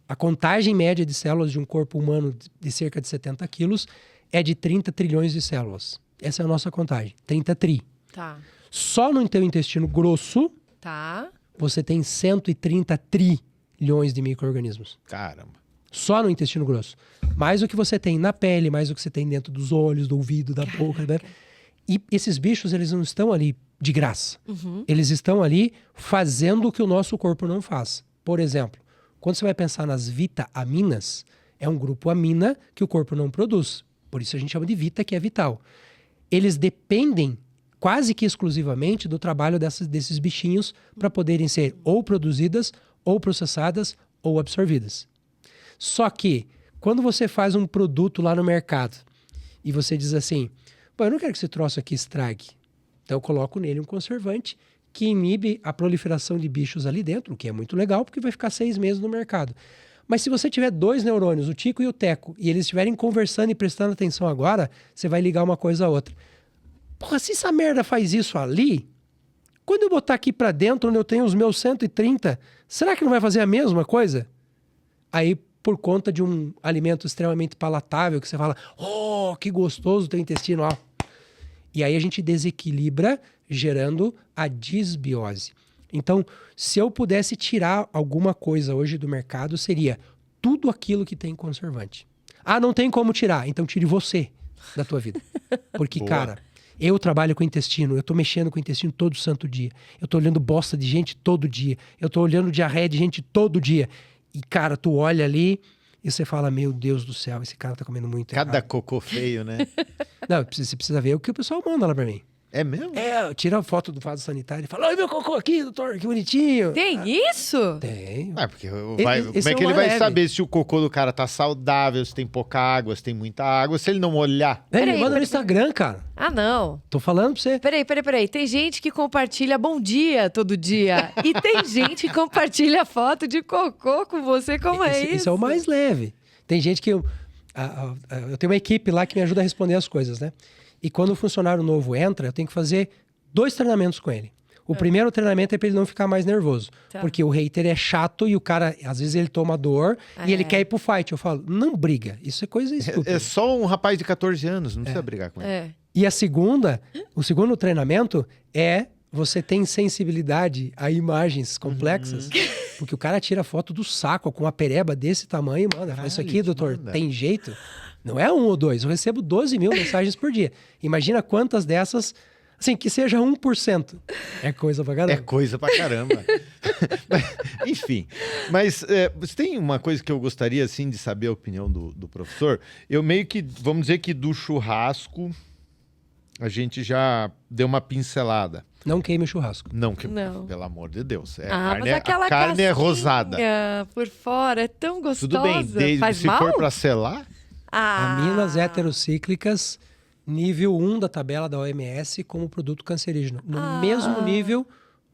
a contagem média de células de um corpo humano de cerca de 70 quilos é de 30 trilhões de células. Essa é a nossa contagem, 30 tri. Tá. Só no teu intestino grosso, Tá. você tem 130 trilhões de micro-organismos. Caramba. Só no intestino grosso. Mais o que você tem na pele, mais o que você tem dentro dos olhos, do ouvido, da boca. Né? E esses bichos, eles não estão ali de graça. Eles estão ali fazendo o que o nosso corpo não faz. Por exemplo, quando você vai pensar nas vitaminas, é um grupo amina que o corpo não produz. Por isso a gente chama de vita, que é vital. Eles dependem quase que exclusivamente do trabalho desses bichinhos para poderem ser ou produzidas, ou processadas, ou absorvidas. Só que, quando você faz um produto lá no mercado e você diz assim, eu não quero que esse troço aqui estrague. Então eu coloco nele um conservante que inibe a proliferação de bichos ali dentro, o que é muito legal, porque vai ficar 6 meses no mercado. Mas se você tiver 2 neurônios, o Tico e o Teco, e eles estiverem conversando e prestando atenção agora, você vai ligar uma coisa a outra. Porra, se essa merda faz isso ali, quando eu botar aqui pra dentro, onde eu tenho os meus 130, será que não vai fazer a mesma coisa? Aí, por conta de um alimento extremamente palatável, que você fala, oh, que gostoso o teu intestino, ó. E aí a gente desequilibra, gerando a disbiose. Então, se eu pudesse tirar alguma coisa hoje do mercado, seria tudo aquilo que tem conservante. Ah, não tem como tirar, então tire você da tua vida. Porque, Boa. cara, eu trabalho com intestino, eu tô mexendo com o intestino todo santo dia. Eu tô olhando bosta de gente todo dia. Eu tô olhando diarreia de gente todo dia. E, cara, tu olha ali e você fala, meu Deus do céu, esse cara tá comendo muito Cada errado. cocô feio, né? Não, você precisa ver o que o pessoal manda lá pra mim. É mesmo? Tira a foto do vaso sanitário e fala, olha meu cocô aqui, doutor, que bonitinho. Tem isso? Tem. Porque como é esse que é ele uma vai leve. saber se o cocô do cara tá saudável, se tem pouca água, se tem muita água, se ele não olhar? Ele Peraí, manda no peraí. Instagram, cara. Ah, não. Tô falando pra você. Peraí. Tem gente que compartilha bom dia todo dia. E tem gente que compartilha foto de cocô com você. Como é isso? Esse é o mais leve. Tem gente que... eu tenho uma equipe lá que me ajuda a responder as coisas, né? E quando o funcionário novo entra, eu tenho que fazer 2 treinamentos com ele. O primeiro treinamento é pra ele não ficar mais nervoso. Tá. Porque o hater é chato e o cara, às vezes, ele toma dor e ele quer ir pro fight. Eu falo, não briga. Isso é coisa estúpida. É só um rapaz de 14 anos, não precisa brigar com ele. É. E o segundo treinamento é você tem sensibilidade a imagens complexas. Porque o cara tira foto do saco com uma pereba desse tamanho e manda. Fala, isso aqui, doutor, manda. tem jeito? Não é 1 ou 2. Eu recebo 12 mil mensagens por dia. Imagina quantas dessas, assim, que seja 1%. É coisa pra É caramba. coisa pra caramba. Enfim, mas você tem uma coisa que eu gostaria, assim, de saber a opinião do professor. Eu meio que, vamos dizer que do churrasco, a gente já deu uma pincelada. Não queime o churrasco. Não, pelo amor de Deus. A carne é rosada. Por fora é tão gostosa. Tudo bem, Faz se mal? for pra selar, Aminas heterocíclicas, nível 1 da tabela da OMS como produto cancerígeno. No mesmo nível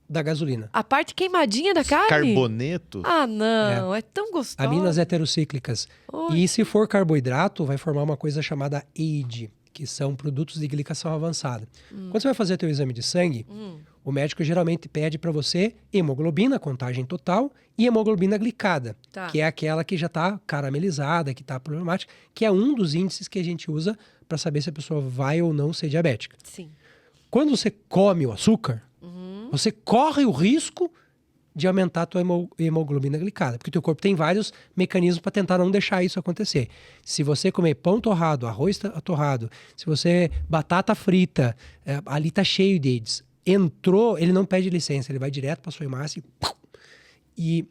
da gasolina. A parte queimadinha da carne? carboneto. Ah, não. É tão gostosa. Aminas heterocíclicas. Oi. E se for carboidrato, vai formar uma coisa chamada AID, que são produtos de glicação avançada. Quando você vai fazer teu exame de sangue, o médico geralmente pede para você hemoglobina, contagem total, e hemoglobina glicada, Tá. que é aquela que já está caramelizada, que está problemática, que é um dos índices que a gente usa para saber se a pessoa vai ou não ser diabética. Sim. Quando você come o açúcar, você corre o risco de aumentar a tua hemoglobina glicada, porque o teu corpo tem vários mecanismos para tentar não deixar isso acontecer. Se você comer pão torrado, arroz torrado, se você batata frita, ali tá cheio de AIDS. Entrou, ele não pede licença, ele vai direto para sua hemácia e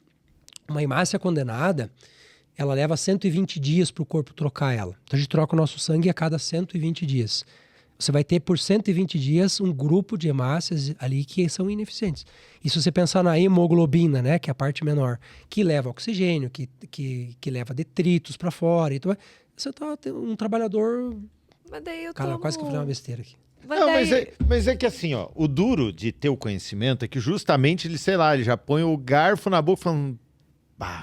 uma hemácia condenada, ela leva 120 dias para o corpo trocar ela. Então a gente troca o nosso sangue a cada 120 dias. Você vai ter por 120 dias um grupo de hemácias ali que são ineficientes. E se você pensar na hemoglobina, né, que é a parte menor, que leva oxigênio, que leva detritos para fora, então você tá um trabalhador... Mas daí eu Cara, tomo... quase que eu falei uma besteira aqui. Mas Não, daí... mas é que assim, ó, o duro de ter o conhecimento é que justamente ele, sei lá, ele já põe o garfo na boca falando,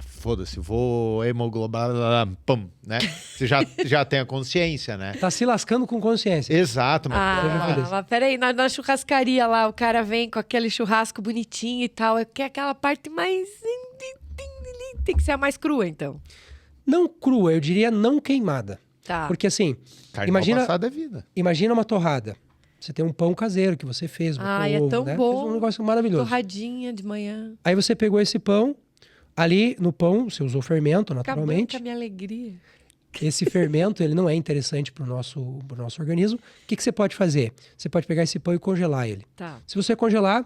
foda-se, vou hemoglobina, pum, né? Você já tem a consciência, né? Tá se lascando com consciência. Exato, mas... Mas peraí, na churrascaria lá, o cara vem com aquele churrasco bonitinho e tal, é que é aquela parte mais... Tem que ser a mais crua, então. Não crua, eu diria não queimada. Tá. Porque assim, Carne imagina, mal passada é vida. imagina uma torrada. Você tem um pão caseiro que você fez, Ai, botou é tão ovo, né? bom. Fez um negócio maravilhoso. Torradinha de manhã. Aí você pegou esse pão, ali no pão, você usou fermento, Acabou naturalmente. com a minha alegria. Esse fermento, ele não é interessante para o nosso organismo. O que você pode fazer? Você pode pegar esse pão e congelar ele. Tá. Se você congelar,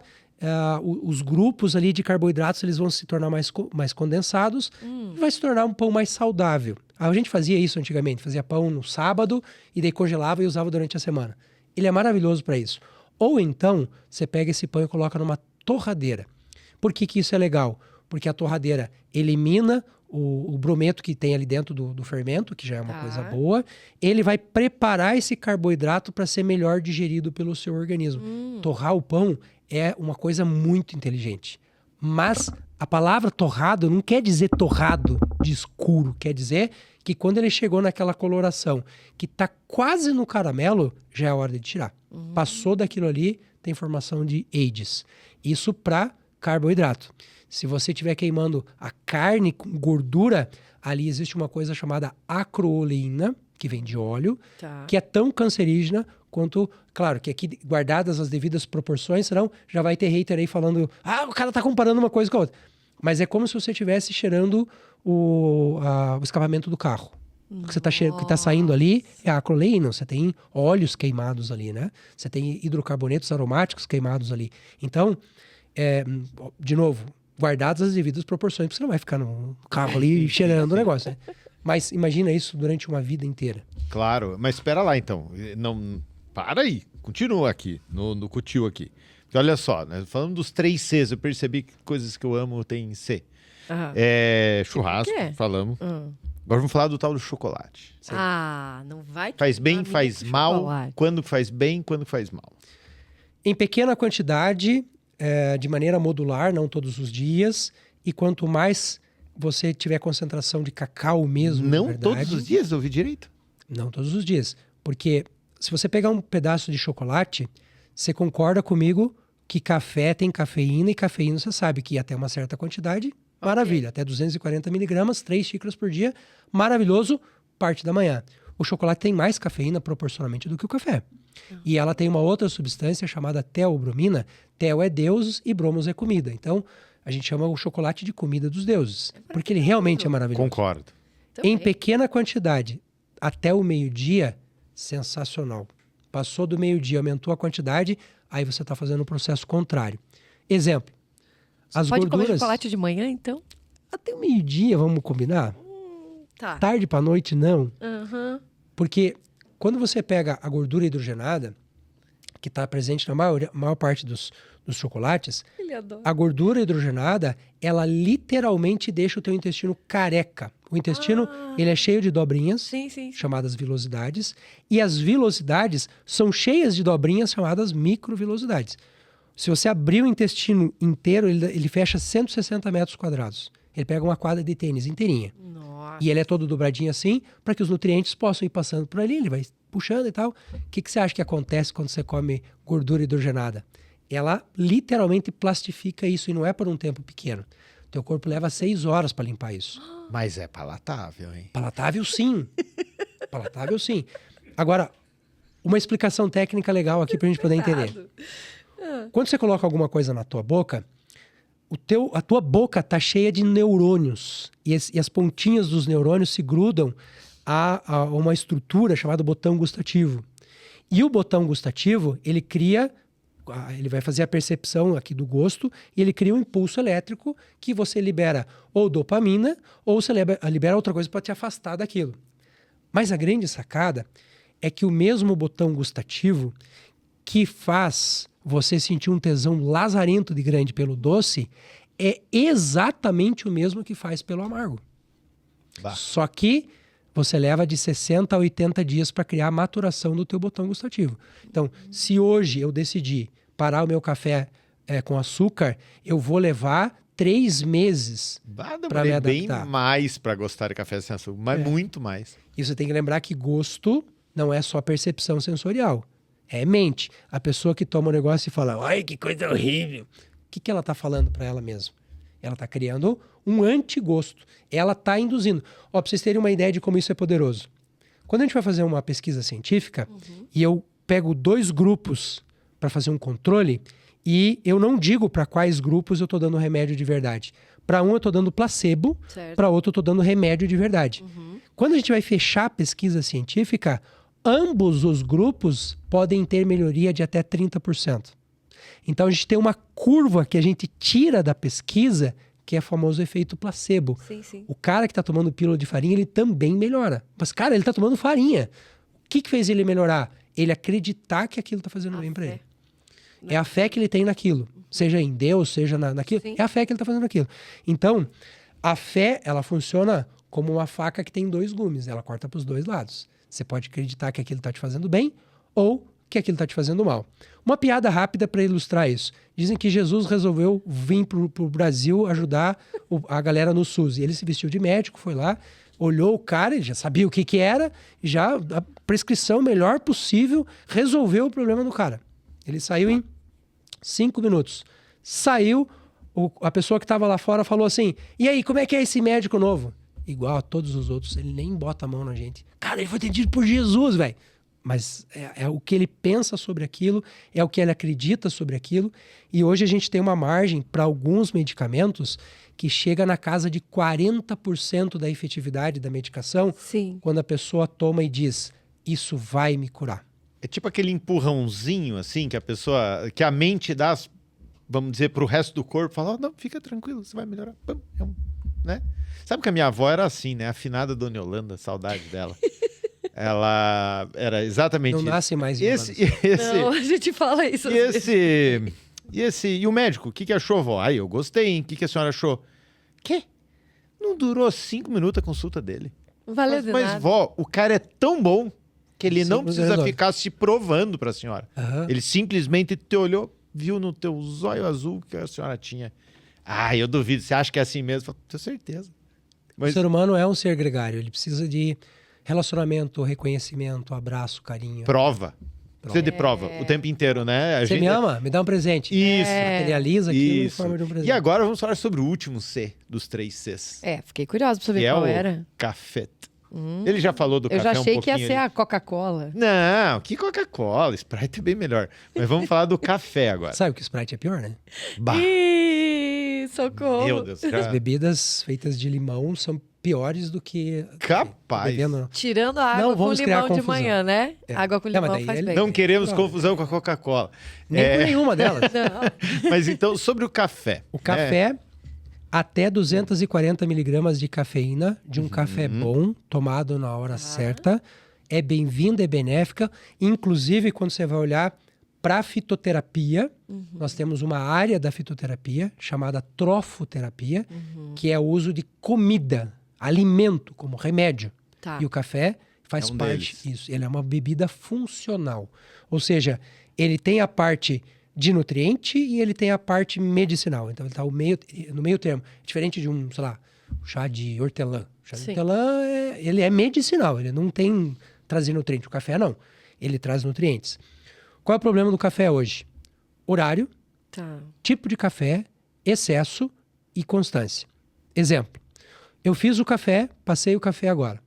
os grupos ali de carboidratos, eles vão se tornar mais condensados e vai se tornar um pão mais saudável. A gente fazia isso antigamente, fazia pão no sábado e daí congelava e usava durante a semana. Ele é maravilhoso para isso. Ou então, você pega esse pão e coloca numa torradeira. Por que isso é legal? Porque a torradeira elimina o brometo que tem ali dentro do fermento, que já é uma coisa boa. Ele vai preparar esse carboidrato para ser melhor digerido pelo seu organismo. Torrar o pão é uma coisa muito inteligente. Mas a palavra torrado não quer dizer torrado de escuro. Quer dizer que quando ele chegou naquela coloração que está quase no caramelo, já é a hora de tirar. Passou daquilo ali, tem formação de AIDS. Isso para carboidrato. Se você estiver queimando a carne com gordura, ali existe uma coisa chamada acroleína, que vem de óleo, que é tão cancerígena quanto... Claro, que aqui, guardadas as devidas proporções, senão já vai ter hater aí falando o cara tá comparando uma coisa com a outra. Mas é como se você estivesse cheirando o escapamento do carro. O que que tá saindo ali é a acroleína. Você tem óleos queimados ali, né? Você tem hidrocarbonetos aromáticos queimados ali. Então, de novo, guardadas as devidas proporções, porque você não vai ficar no carro ali cheirando o negócio, né? Mas imagina isso durante uma vida inteira. Claro, mas espera lá então. Não, para aí. continua aqui, no cutil aqui. Porque olha só, né? Falando dos 3 Cs, eu percebi que coisas que eu amo tem C. Aham. Churrasco, quê? falamos. Agora vamos falar do tal do chocolate. Não vai Faz bem, queimar faz milho com mal. chocolate. Quando faz bem, quando faz mal. Em pequena quantidade, de maneira modular, não todos os dias. E quanto mais você tiver concentração de cacau mesmo, Não na verdade, todos os dias, ouvi direito? Não todos os dias. Porque se você pegar um pedaço de chocolate, você concorda comigo que café tem cafeína, e cafeína você sabe que até uma certa quantidade, maravilha. Até 240 miligramas, 3 xícaras por dia, maravilhoso, parte da manhã. O chocolate tem mais cafeína proporcionalmente do que o café. E ela tem uma outra substância chamada teobromina. Teo é Deus e bromos é comida. Então, a gente chama o chocolate de comida dos deuses. Porque ele realmente é maravilhoso. Concordo. Também. Em pequena quantidade, até o meio-dia, sensacional. Passou do meio-dia, aumentou a quantidade, aí você está fazendo o processo contrário. Exemplo. As Pode comer gorduras... chocolate de manhã, então? Até o meio-dia, vamos combinar? Tá. Tarde para noite, não. Aham. Porque quando você pega a gordura hidrogenada, que está presente na maior parte dos chocolates, Ele adora. a gordura hidrogenada, ela literalmente deixa o teu intestino careca. O intestino, ele é cheio de dobrinhas, Sim, sim. chamadas vilosidades, e as vilosidades são cheias de dobrinhas chamadas microvilosidades. Se você abrir o intestino inteiro, ele fecha 160 metros quadrados. Ele pega uma quadra de tênis inteirinha. Nossa. E ele é todo dobradinho assim, para que os nutrientes possam ir passando por ali, ele vai puxando e tal. O que você acha que acontece quando você come gordura hidrogenada? Ela literalmente plastifica isso, e não é por um tempo pequeno. Teu corpo leva 6 horas para limpar isso. Mas é palatável, hein? Palatável, sim. Palatável, sim. Agora, uma explicação técnica legal aqui pra gente poder entender. Quando você coloca alguma coisa na tua boca, a tua boca tá cheia de neurônios. E as pontinhas dos neurônios se grudam a uma estrutura chamada botão gustativo. E o botão gustativo, ele vai fazer a percepção aqui do gosto, e ele cria um impulso elétrico que você libera ou dopamina, ou você libera outra coisa para te afastar daquilo. Mas a grande sacada é que o mesmo botão gustativo que faz você sentir um tesão lazarento de grande pelo doce é exatamente o mesmo que faz pelo amargo. Bah. Só que você leva de 60 a 80 dias para criar a maturação do teu botão gustativo. Então, se hoje eu decidir parar o meu café com açúcar, eu vou levar 3 meses para me Bem adaptar. mais para gostar de café sem açúcar, mas muito mais. E você tem que lembrar que gosto não é só percepção sensorial. É mente. A pessoa que toma um negócio e fala, ai, que coisa horrível. O que ela está falando para ela mesma? Ela está criando um antigosto. Ela está induzindo. Ó, para vocês terem uma ideia de como isso é poderoso. Quando a gente vai fazer uma pesquisa científica, e eu pego 2 grupos para fazer um controle, e eu não digo para quais grupos eu estou dando remédio de verdade. Para um eu estou dando placebo, para outro eu estou dando remédio de verdade. Quando a gente vai fechar a pesquisa científica, ambos os grupos podem ter melhoria de até 30%. Então a gente tem uma curva que a gente tira da pesquisa, que é o famoso efeito placebo. Sim, sim. O cara que está tomando pílula de farinha, ele também melhora. Mas, cara, ele está tomando farinha. O que fez ele melhorar? Ele acreditar que aquilo está fazendo bem para ele. É a fé que ele tem naquilo. Seja em Deus, seja naquilo. Sim. É a fé que ele está fazendo naquilo. Então, a fé, ela funciona como uma faca que tem 2 gumes. Ela corta para os 2 lados. Você pode acreditar que aquilo está te fazendo bem ou que aquilo está te fazendo mal. Uma piada rápida para ilustrar isso. Dizem que Jesus resolveu vir para o Brasil ajudar a galera no SUS. E ele se vestiu de médico, foi lá, olhou o cara, ele já sabia o que era, já a prescrição melhor possível, resolveu o problema do cara. Ele saiu em 5 minutos. Saiu, a pessoa que estava lá fora falou assim, e aí, como é que é esse médico novo? Igual a todos os outros, ele nem bota a mão na gente. Cara, ele foi atendido por Jesus, velho. Mas é o que ele pensa sobre aquilo, é o que ele acredita sobre aquilo. E hoje a gente tem uma margem para alguns medicamentos que chega na casa de 40% da efetividade da medicação. Sim. Quando a pessoa toma e diz, isso vai me curar. É tipo aquele empurrãozinho, assim, que a mente dá, vamos dizer, pro resto do corpo, fala, oh, não, fica tranquilo, você vai melhorar. Né? Sabe que a minha avó era assim, né? Afinada Dona Yolanda, saudade dela. Ela era exatamente Não isso. nasce mais Não, a gente fala isso. E às vezes. e o médico, o que achou, vó? Aí, eu gostei, hein? O que a senhora achou? Quê? Não durou 5 minutos a consulta dele. Não valeu de Mas, nada. vó, o cara é tão bom que ele não Simples precisa resolve. ficar se provando pra senhora. Aham. Ele simplesmente te olhou, viu no teu zóio azul que a senhora tinha. Ah, eu duvido. Você acha que é assim mesmo? Eu falo, tenho certeza. O Mas ser humano é um ser gregário. Ele precisa de relacionamento, reconhecimento, abraço, carinho. prova. Precisa de prova o tempo inteiro, né? Você me ama? Me dá um presente. Isso. Materializa aquilo em Isso. forma de um presente. E agora vamos falar sobre o último C dos 3 Cs. Fiquei curiosa pra saber Que é qual o era. café. Ele já falou do Eu café já um achei pouquinho. que ia ser ali. a Coca-Cola. Não, que Coca-Cola. Sprite é bem melhor. Mas vamos falar do café agora. Sabe que o Sprite é pior, né? Bah, Ih, socorro. meu Deus. As Cara. bebidas feitas de limão são piores do que... Capaz. Bebendo... Tirando a Não, água com vamos criar limão de confusão. manhã, né? É. Água com Não, mas limão daí faz ele- bem. Não queremos Pronto. confusão com a Coca-Cola. Nem por nenhuma delas. Não. Mas então, sobre o café. O café, até 240 miligramas de cafeína, de um café bom, tomado na hora certa, é bem-vinda, é benéfica. Inclusive, quando você vai olhar para a fitoterapia, nós temos uma área da fitoterapia chamada trofoterapia, que é o uso de comida, alimento, como remédio. Tá. E o café faz É um parte deles. disso. Ele é uma bebida funcional. Ou seja, ele tem a parte de nutriente e ele tem a parte medicinal. Então ele está no meio termo. Diferente de um, sei lá, chá de hortelã. O chá de Sim. hortelã, ele é medicinal. Ele não tem trazer nutriente. O café não. Ele traz nutrientes. Qual é o problema do café hoje? Horário, Tá. tipo de café, excesso e constância. Exemplo. Eu fiz o café, passei o café agora.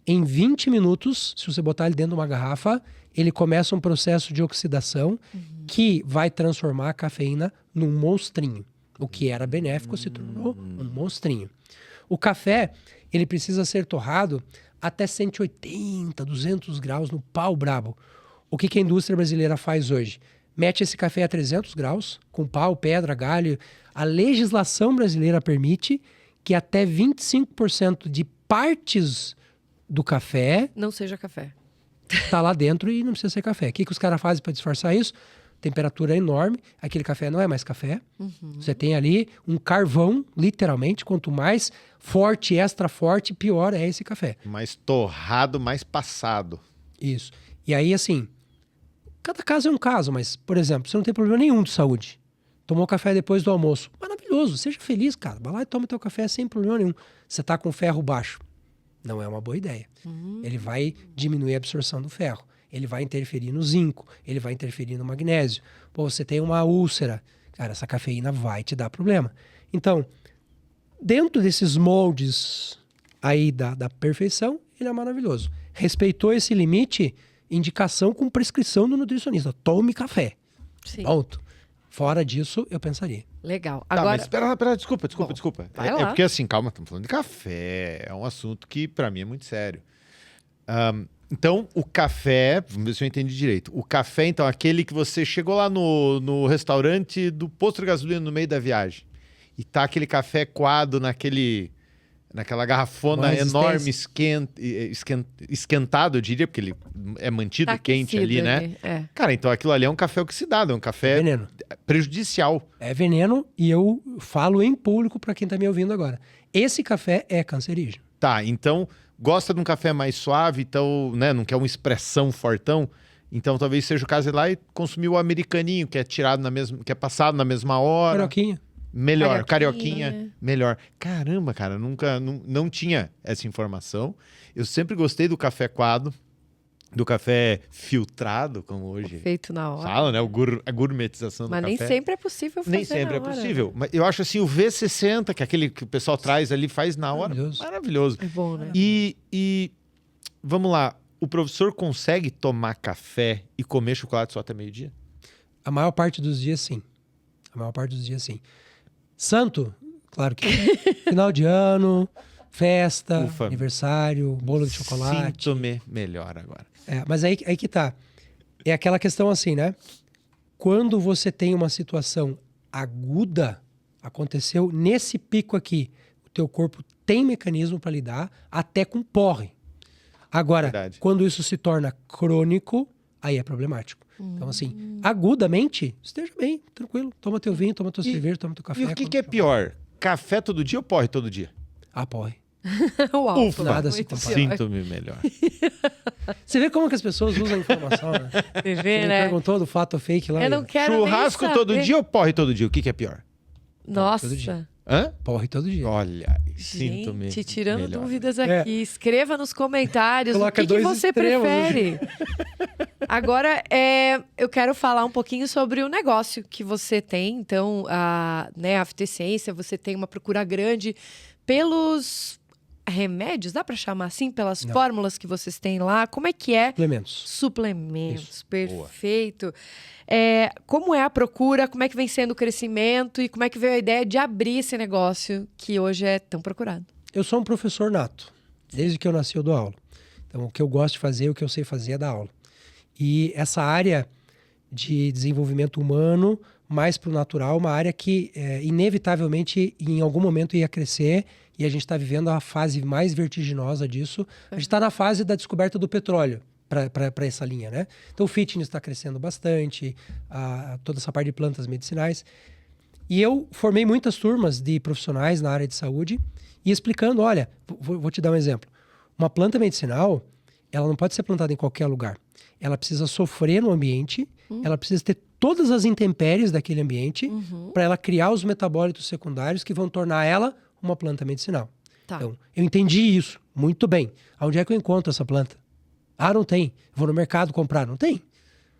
Em 20 minutos, se você botar ele dentro de uma garrafa, ele começa um processo de oxidação que vai transformar a cafeína num monstrinho. O que era benéfico se tornou um monstrinho. O café, ele precisa ser torrado até 180, 200 graus no pau brabo. O que a indústria brasileira faz hoje? Mete esse café a 300 graus, com pau, pedra, galho. A legislação brasileira permite que até 25% de partes do café Não seja café. tá lá dentro e não precisa ser café. O que os caras fazem para disfarçar isso? Temperatura enorme, aquele café não é mais café. Você tem ali um carvão, literalmente. Quanto mais forte, extra forte, pior é esse café. Mais torrado, mais passado. Isso. E aí, assim, cada caso é um caso, mas, por exemplo, você não tem problema nenhum de saúde. Tomou café depois do almoço. Maravilhoso, seja feliz, cara. Vai lá e toma teu café sem problema nenhum. Você tá com ferro baixo. Não é uma boa ideia. Ele vai diminuir a absorção do ferro. Ele vai interferir no zinco. Ele vai interferir no magnésio. Pô, você tem uma úlcera. Cara, essa cafeína vai te dar problema. Então, dentro desses moldes aí da perfeição, ele é maravilhoso. Respeitou esse limite, indicação com prescrição do nutricionista. Tome café. Sim. Ponto. Fora disso, eu pensaria. Legal. Tá, Agora, mas espera, desculpa. vai É lá. porque assim, calma, estamos falando de café. É um assunto que pra mim é muito sério. Então, o café, vamos ver se eu entendi direito. O café, então, aquele que você chegou lá no restaurante do posto de gasolina no meio da viagem e tá aquele café coado naquela garrafona Uma enorme, esquentado, eu diria, porque ele é mantido tá quente ali, aquecido né? ali, é. Cara, então aquilo ali é um café oxidado, é um É café veneno. prejudicial. É veneno e eu falo em público para quem tá me ouvindo agora. Esse café é cancerígeno. Tá, então, gosta de um café mais suave, então, né, não quer uma expressão fortão, então talvez seja o caso de ir lá e consumir o americaninho, que é tirado que é passado na mesma hora. Carioquinha. Melhor, Carioquinha. carioquinha, melhor. Caramba, cara, não tinha essa informação. Eu sempre gostei do café coado, do café filtrado, como hoje Feito na hora. fala, né? A gourmetização Mas do nem café. sempre é possível fazer Nem sempre é na hora, possível. Mas eu acho assim, o V60, que é aquele que o pessoal traz ali, faz na hora. Maravilhoso. Maravilhoso. né? É bom, né? E vamos lá, o professor consegue tomar café e comer chocolate só até meio-dia? A maior parte dos dias, sim. A maior parte dos dias, sim. Santo, claro que final de ano, festa, Ufa. aniversário, bolo de chocolate. Sinto-me melhor agora. Mas aí que tá. É aquela questão assim, né? Quando você tem uma situação aguda, aconteceu nesse pico aqui, o teu corpo tem mecanismo para lidar até com porre. Agora, Verdade. quando isso se torna crônico, aí é problemático. Então, assim, agudamente, esteja bem, tranquilo. Toma teu vinho, toma tua cerveja, toma teu café. E o que é pior? Café todo dia ou porre todo dia? Apoie. O álcool. Ufa, nada se Muito compara. pior. Sinto-me melhor. Você vê como que as pessoas usam a informação, né? Você Você vê, me né? perguntou do fato ou fake lá. Eu não quero nem Churrasco saber. todo dia ou porre todo dia? O que é pior? Nossa. todo dia. Hã? Porre todo dia. Olha, sinto-me Gente, tirando melhor. dúvidas aqui. Escreva nos comentários Coloca o que dois você extremos, prefere. Agora, eu quero falar um pouquinho sobre o negócio que você tem. Então, a Fitessência, você tem uma procura grande pelos remédios, dá para chamar assim? Pelas Não. fórmulas que vocês têm lá. Como é que é? Suplementos. Suplementos, Isso. perfeito. Como é a procura, como é que vem sendo o crescimento e como é que veio a ideia de abrir esse negócio que hoje é tão procurado? Eu sou um professor nato. Desde que eu nasci eu dou aula. Então, o que eu gosto de fazer, o que eu sei fazer é dar aula. E essa área de desenvolvimento humano, mais para o natural, uma área que inevitavelmente em algum momento ia crescer e a gente está vivendo a fase mais vertiginosa disso. A gente está na fase da descoberta do petróleo para essa linha, né? Então o fitness está crescendo bastante, toda essa parte de plantas medicinais. E eu formei muitas turmas de profissionais na área de saúde e explicando, olha, vou te dar um exemplo. Uma planta medicinal, ela não pode ser plantada em qualquer lugar. Ela precisa sofrer no ambiente, ela precisa ter todas as intempéries daquele ambiente para ela criar os metabólitos secundários que vão tornar ela uma planta medicinal. Tá. Então, eu entendi isso muito bem. Onde é que eu encontro essa planta? Não tem. Vou no mercado comprar. Não tem.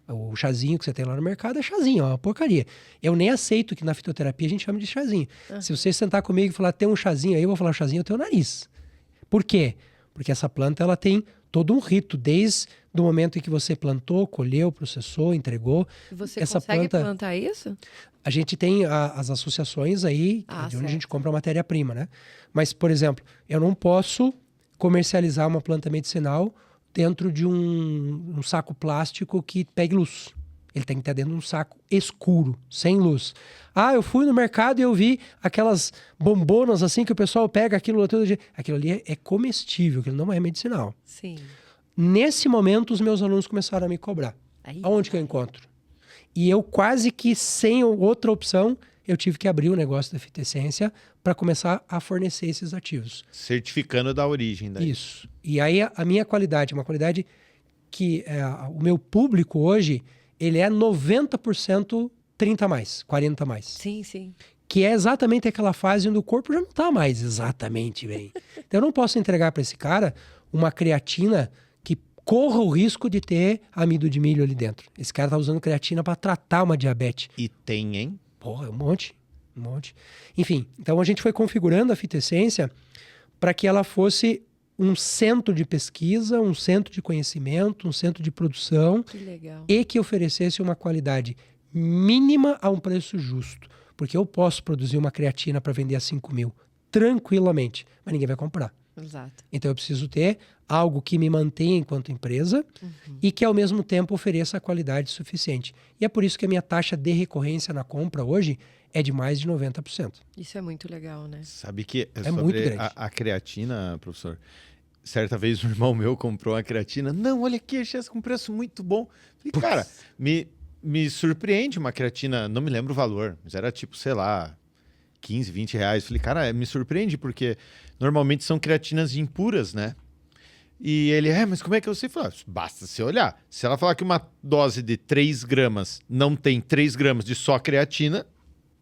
O chazinho que você tem lá no mercado é chazinho, é uma porcaria. Eu nem aceito que na fitoterapia a gente chame de chazinho. Se você sentar comigo e falar, tem um chazinho aí, eu vou falar chazinho é o teu nariz. Por quê? Porque essa planta ela tem todo um rito, desde o momento em que você plantou, colheu, processou, entregou. E você Essa consegue planta- plantar isso? A gente tem as associações aí, de onde certo. a gente compra a matéria-prima, né? Mas, por exemplo, eu não posso comercializar uma planta medicinal dentro de um saco plástico que pegue luz. Ele tem que estar dentro de um saco escuro, sem luz. Eu fui no mercado e eu vi aquelas bombonas assim que o pessoal pega aquilo todo dia. Aquilo ali é comestível, aquilo não é medicinal. Sim. Nesse momento, os meus alunos começaram a me cobrar. Aí, Aonde que eu encontro? E eu quase que sem outra opção, eu tive que abrir o negócio da Fitessência para começar a fornecer esses ativos. Certificando da origem daí. Isso. E aí a minha qualidade, uma qualidade que o meu público hoje, ele é 90% 30 a mais, 40 a mais. Sim, sim. Que é exatamente aquela fase onde o corpo já não está mais exatamente bem. Então eu não posso entregar para esse cara uma creatina que corra o risco de ter amido de milho ali dentro. Esse cara tá usando creatina para tratar uma diabetes. E tem, hein? Porra, um monte. Enfim, então a gente foi configurando a Fitessência para que ela fosse um centro de pesquisa, um centro de conhecimento, um centro de produção Que legal. e que oferecesse uma qualidade mínima a um preço justo. Porque eu posso produzir uma creatina para vender a 5 mil tranquilamente, mas ninguém vai comprar. Exato. Então eu preciso ter algo que me mantenha enquanto empresa e que ao mesmo tempo ofereça a qualidade suficiente. E é por isso que a minha taxa de recorrência na compra hoje é de mais de 90%. Isso é muito legal, né? Sabe que É sobre muito grande. a creatina, professor, certa vez um irmão meu comprou uma creatina. Não, olha aqui, achei essa com preço muito bom. Falei, cara, me surpreende uma creatina, não me lembro o valor, mas era tipo, sei lá, 15, 20 reais. Falei, cara, me surpreende porque normalmente são creatinas impuras, né? E ele, mas como é que eu sei? Falei, basta você olhar. Se ela falar que uma dose de 3 gramas não tem 3 gramas de só creatina,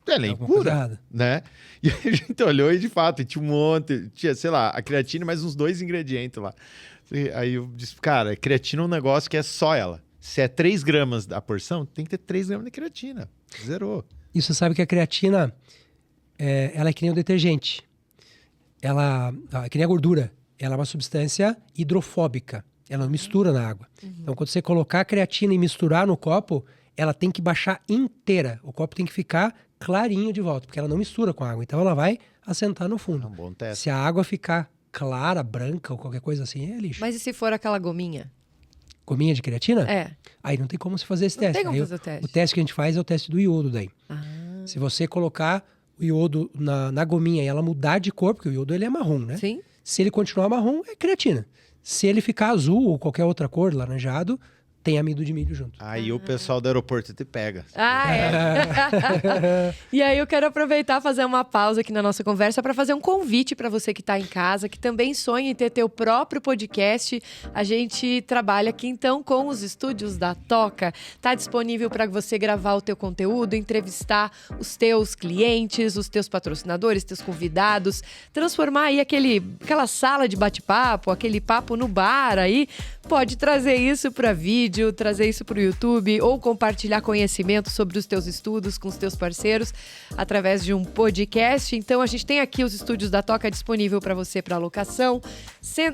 ela é Alguma coisa impura, errada. né? E a gente olhou e de fato, tinha um monte, tinha, sei lá, a creatina e mais uns 2 ingredientes lá. Aí eu disse, cara, creatina é um negócio que é só ela. Se é 3 gramas a porção, tem que ter 3 gramas de creatina. Zerou. E você sabe que a creatina, ela é que nem o detergente. Ela é que nem a gordura. Ela é uma substância hidrofóbica. Ela não mistura na água. Então, quando você colocar a creatina e misturar no copo, ela tem que baixar inteira. O copo tem que ficar clarinho de volta, porque ela não mistura com a água. Então, ela vai assentar no É um fundo. bom teste. Se a água ficar clara, branca ou qualquer coisa assim, é lixo. Mas e se for aquela gominha? Gominha de creatina? É. Aí não tem como se fazer esse Não teste. tem como Aí fazer o teste. o teste que a gente faz é o teste do iodo daí. Se você colocar o iodo na gominha e ela mudar de cor, porque o iodo ele é marrom, né? Sim. Se ele continuar marrom, é creatina. Se ele ficar azul ou qualquer outra cor, laranjado, tem amido de milho junto. Aí o pessoal do aeroporto te pega. E aí eu quero aproveitar e fazer uma pausa aqui na nossa conversa para fazer um convite para você que está em casa, que também sonha em ter teu próprio podcast. A gente trabalha aqui então com os estúdios da Toca. Tá disponível para você gravar o teu conteúdo, entrevistar os teus clientes, os teus patrocinadores, teus convidados, transformar aí aquela sala de bate-papo, aquele papo no bar aí. Pode trazer isso para vídeo, trazer isso para o YouTube ou compartilhar conhecimento sobre os teus estudos com os teus parceiros através de um podcast. Então, a gente tem aqui os estúdios da Toca disponível para você para locação,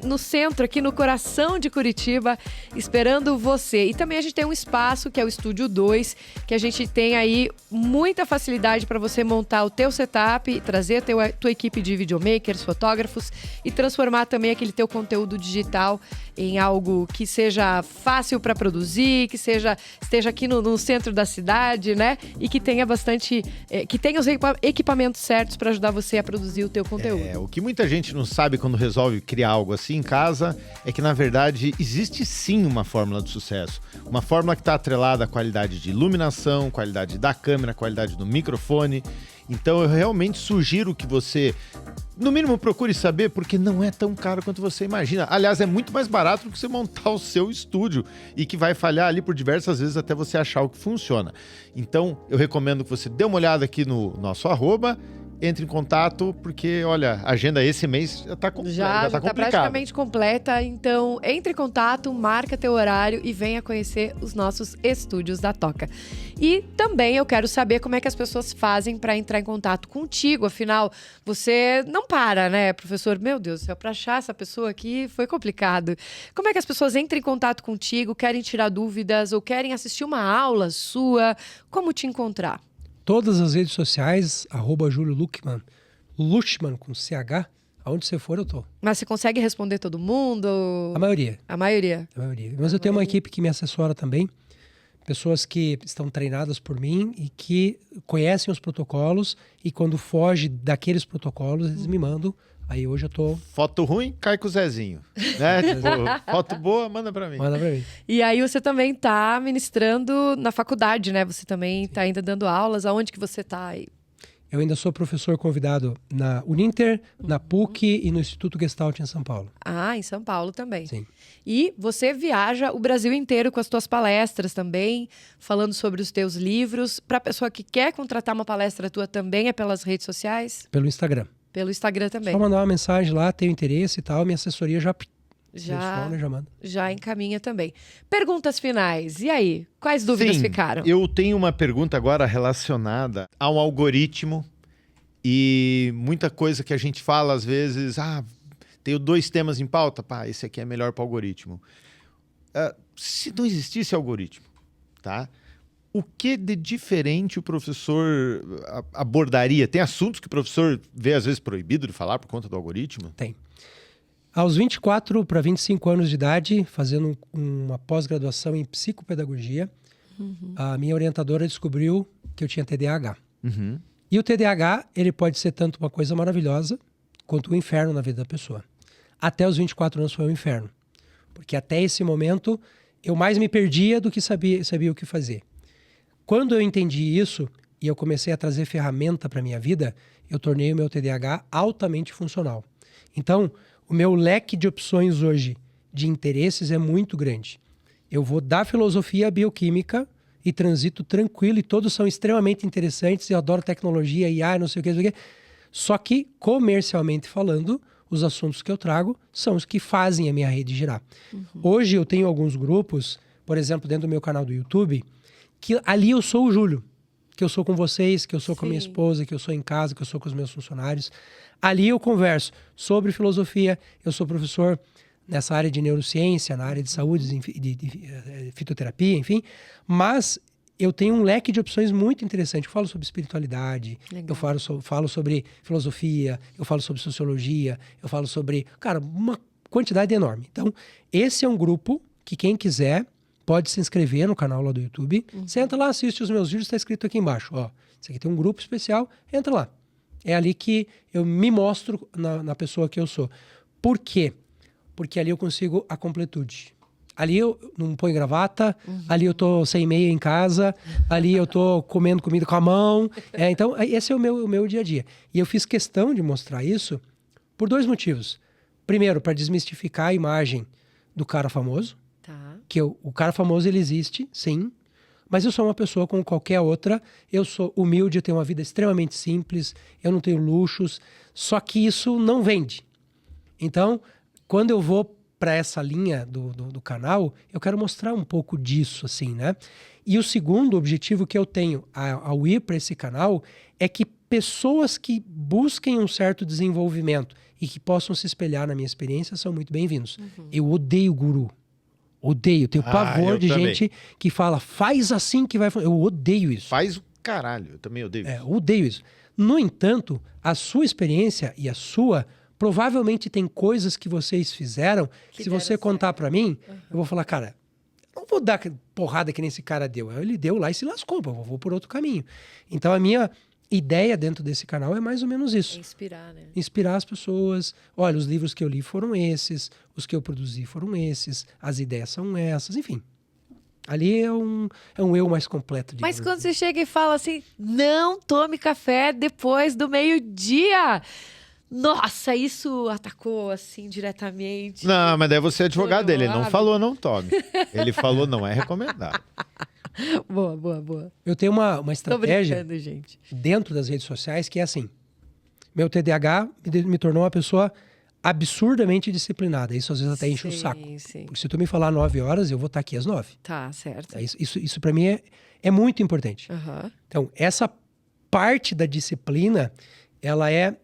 no centro, aqui no coração de Curitiba, esperando você. E também a gente tem um espaço, que é o Estúdio 2, que a gente tem aí muita facilidade para você montar o teu setup, trazer a tua equipe de videomakers, fotógrafos e transformar também aquele teu conteúdo digital em algo que seja fácil para produzir, que esteja aqui no centro da cidade, né? E que tenha que tenha os equipamentos certos para ajudar você a produzir o teu conteúdo. O que muita gente não sabe quando resolve criar algo assim em casa é que, na verdade, existe sim uma fórmula de sucesso. Uma fórmula que está atrelada à qualidade de iluminação, qualidade da câmera, qualidade do microfone. Então eu realmente sugiro que você, no mínimo, procure saber, porque não é tão caro quanto você imagina. Aliás, é muito mais barato do que você montar o seu estúdio e que vai falhar ali por diversas vezes até você achar o que funciona. Então, eu recomendo que você dê uma olhada aqui no nosso @, entre em contato, porque, olha, a agenda esse mês já tá completa. Já tá praticamente completa, então entre em contato, marca teu horário e venha conhecer os nossos estúdios da Toca. E também eu quero saber como é que as pessoas fazem para entrar em contato contigo, afinal, você não para, né, professor? Meu Deus do céu, para achar essa pessoa aqui foi complicado. Como é que as pessoas entram em contato contigo, querem tirar dúvidas ou querem assistir uma aula sua? Como te encontrar? Todas as redes sociais, @Júlio Luchmann, Luchmann com CH, aonde você for eu tô. Mas você consegue responder todo mundo? A maioria. A maioria. Mas eu tenho uma equipe que me assessora também, pessoas que estão treinadas por mim e que conhecem os protocolos e quando foge daqueles protocolos, eles me mandam. Aí hoje eu tô... Foto ruim, cai com o Zezinho. Né? Tipo, foto boa, manda pra mim. Manda pra mim. E aí você também tá ministrando na faculdade, né? Você também tá ainda dando aulas. Aonde que você tá aí? Eu ainda sou professor convidado na Uninter, na PUC e no Instituto Gestalt em São Paulo. Ah, em São Paulo também. Sim. E você viaja o Brasil inteiro com as tuas palestras também, falando sobre os teus livros. Pra pessoa que quer contratar uma palestra tua também é pelas redes sociais? Pelo Instagram. Pelo Instagram também. Só mandar uma mensagem lá, tenho interesse e tal, minha assessoria já manda. Já encaminha também. Perguntas finais. E aí? Quais dúvidas ficaram? Eu tenho uma pergunta agora relacionada ao algoritmo e muita coisa que a gente fala às vezes, tenho 2 temas em pauta, esse aqui é melhor para o algoritmo. Se não existisse algoritmo, tá? O que de diferente o professor abordaria? Tem assuntos que o professor vê às vezes proibido de falar por conta do algoritmo? Tem. Aos 24 para 25 anos de idade, fazendo uma pós-graduação em psicopedagogia, a minha orientadora descobriu que eu tinha TDAH. Uhum. E o TDAH, ele pode ser tanto uma coisa maravilhosa quanto um inferno na vida da pessoa. Até os 24 anos foi um inferno. Porque até esse momento, eu mais me perdia do que sabia o que fazer. Quando eu entendi isso e eu comecei a trazer ferramenta para a minha vida, eu tornei o meu TDAH altamente funcional. Então, o meu leque de opções hoje de interesses é muito grande. Eu vou da filosofia à bioquímica e transito tranquilo e todos são extremamente interessantes. Eu adoro tecnologia, IA, não sei o que. Só que, comercialmente falando, os assuntos que eu trago são os que fazem a minha rede girar. Hoje eu tenho alguns grupos, por exemplo, dentro do meu canal do YouTube, que ali eu sou o Júlio, que eu sou com vocês, que eu sou com a minha esposa, que eu sou em casa, que eu sou com os meus funcionários. Ali eu converso sobre filosofia, eu sou professor nessa área de neurociência, na área de saúde, de fitoterapia, enfim. Mas eu tenho um leque de opções muito interessante. Eu falo sobre espiritualidade, eu falo sobre filosofia, eu falo sobre sociologia, eu falo sobre, uma quantidade enorme. Então, esse é um grupo que quem quiser pode se inscrever no canal lá do YouTube. Você entra lá, assiste os meus vídeos, está escrito aqui embaixo. Esse aqui tem um grupo especial, entra lá. É ali que eu me mostro na pessoa que eu sou. Por quê? porque ali eu consigo a completude. Ali eu não ponho gravata, ali eu tô sem meia em casa, ali eu tô comendo comida com a mão. Então, esse é o meu dia a dia. E eu fiz questão de mostrar isso por 2 motivos. Primeiro, para desmistificar a imagem do cara famoso. Tá. Que o cara famoso, ele existe, sim. Mas eu sou uma pessoa como qualquer outra. Eu sou humilde, eu tenho uma vida extremamente simples. Eu não tenho luxos. Só que isso não vende. Então, quando eu vou para essa linha do canal, eu quero mostrar um pouco disso, assim, né? E o segundo objetivo que eu tenho ao ir para esse canal é que pessoas que busquem um certo desenvolvimento e que possam se espelhar na minha experiência são muito bem-vindos. Eu odeio guru. Odeio. Tenho pavor de também. gente que fala, faz assim que vai... Eu odeio isso. Faz o caralho, eu também odeio isso. Odeio isso. No entanto, a sua experiência e a sua... Provavelmente tem coisas que vocês fizeram que se você contar pra mim, eu vou falar, cara, não vou dar porrada que nem esse cara deu. Ele deu lá e se lascou, eu vou por outro caminho. Então a minha ideia dentro desse canal é mais ou menos isso. Inspirar, né? Inspirar as pessoas. Olha, os livros que eu li foram esses, os que eu produzi foram esses, as ideias são essas, enfim. Ali é um eu mais completo. Mas quando você chega e fala assim, não tome café depois do meio-dia... Nossa, isso atacou assim diretamente. Não, mas daí você é advogado dele. Ele não hábito. falou não tome. Ele falou não é recomendado. Boa. Eu tenho uma Tô estratégia brincando, gente. dentro das redes sociais que é assim. Meu TDAH me tornou uma pessoa absurdamente disciplinada. Isso às vezes até enche o saco. Sim. Porque se tu me falar 9 horas, eu vou estar aqui às 9. Tá, certo. Isso para mim é muito importante. Aham. Então, essa parte da disciplina, ela é...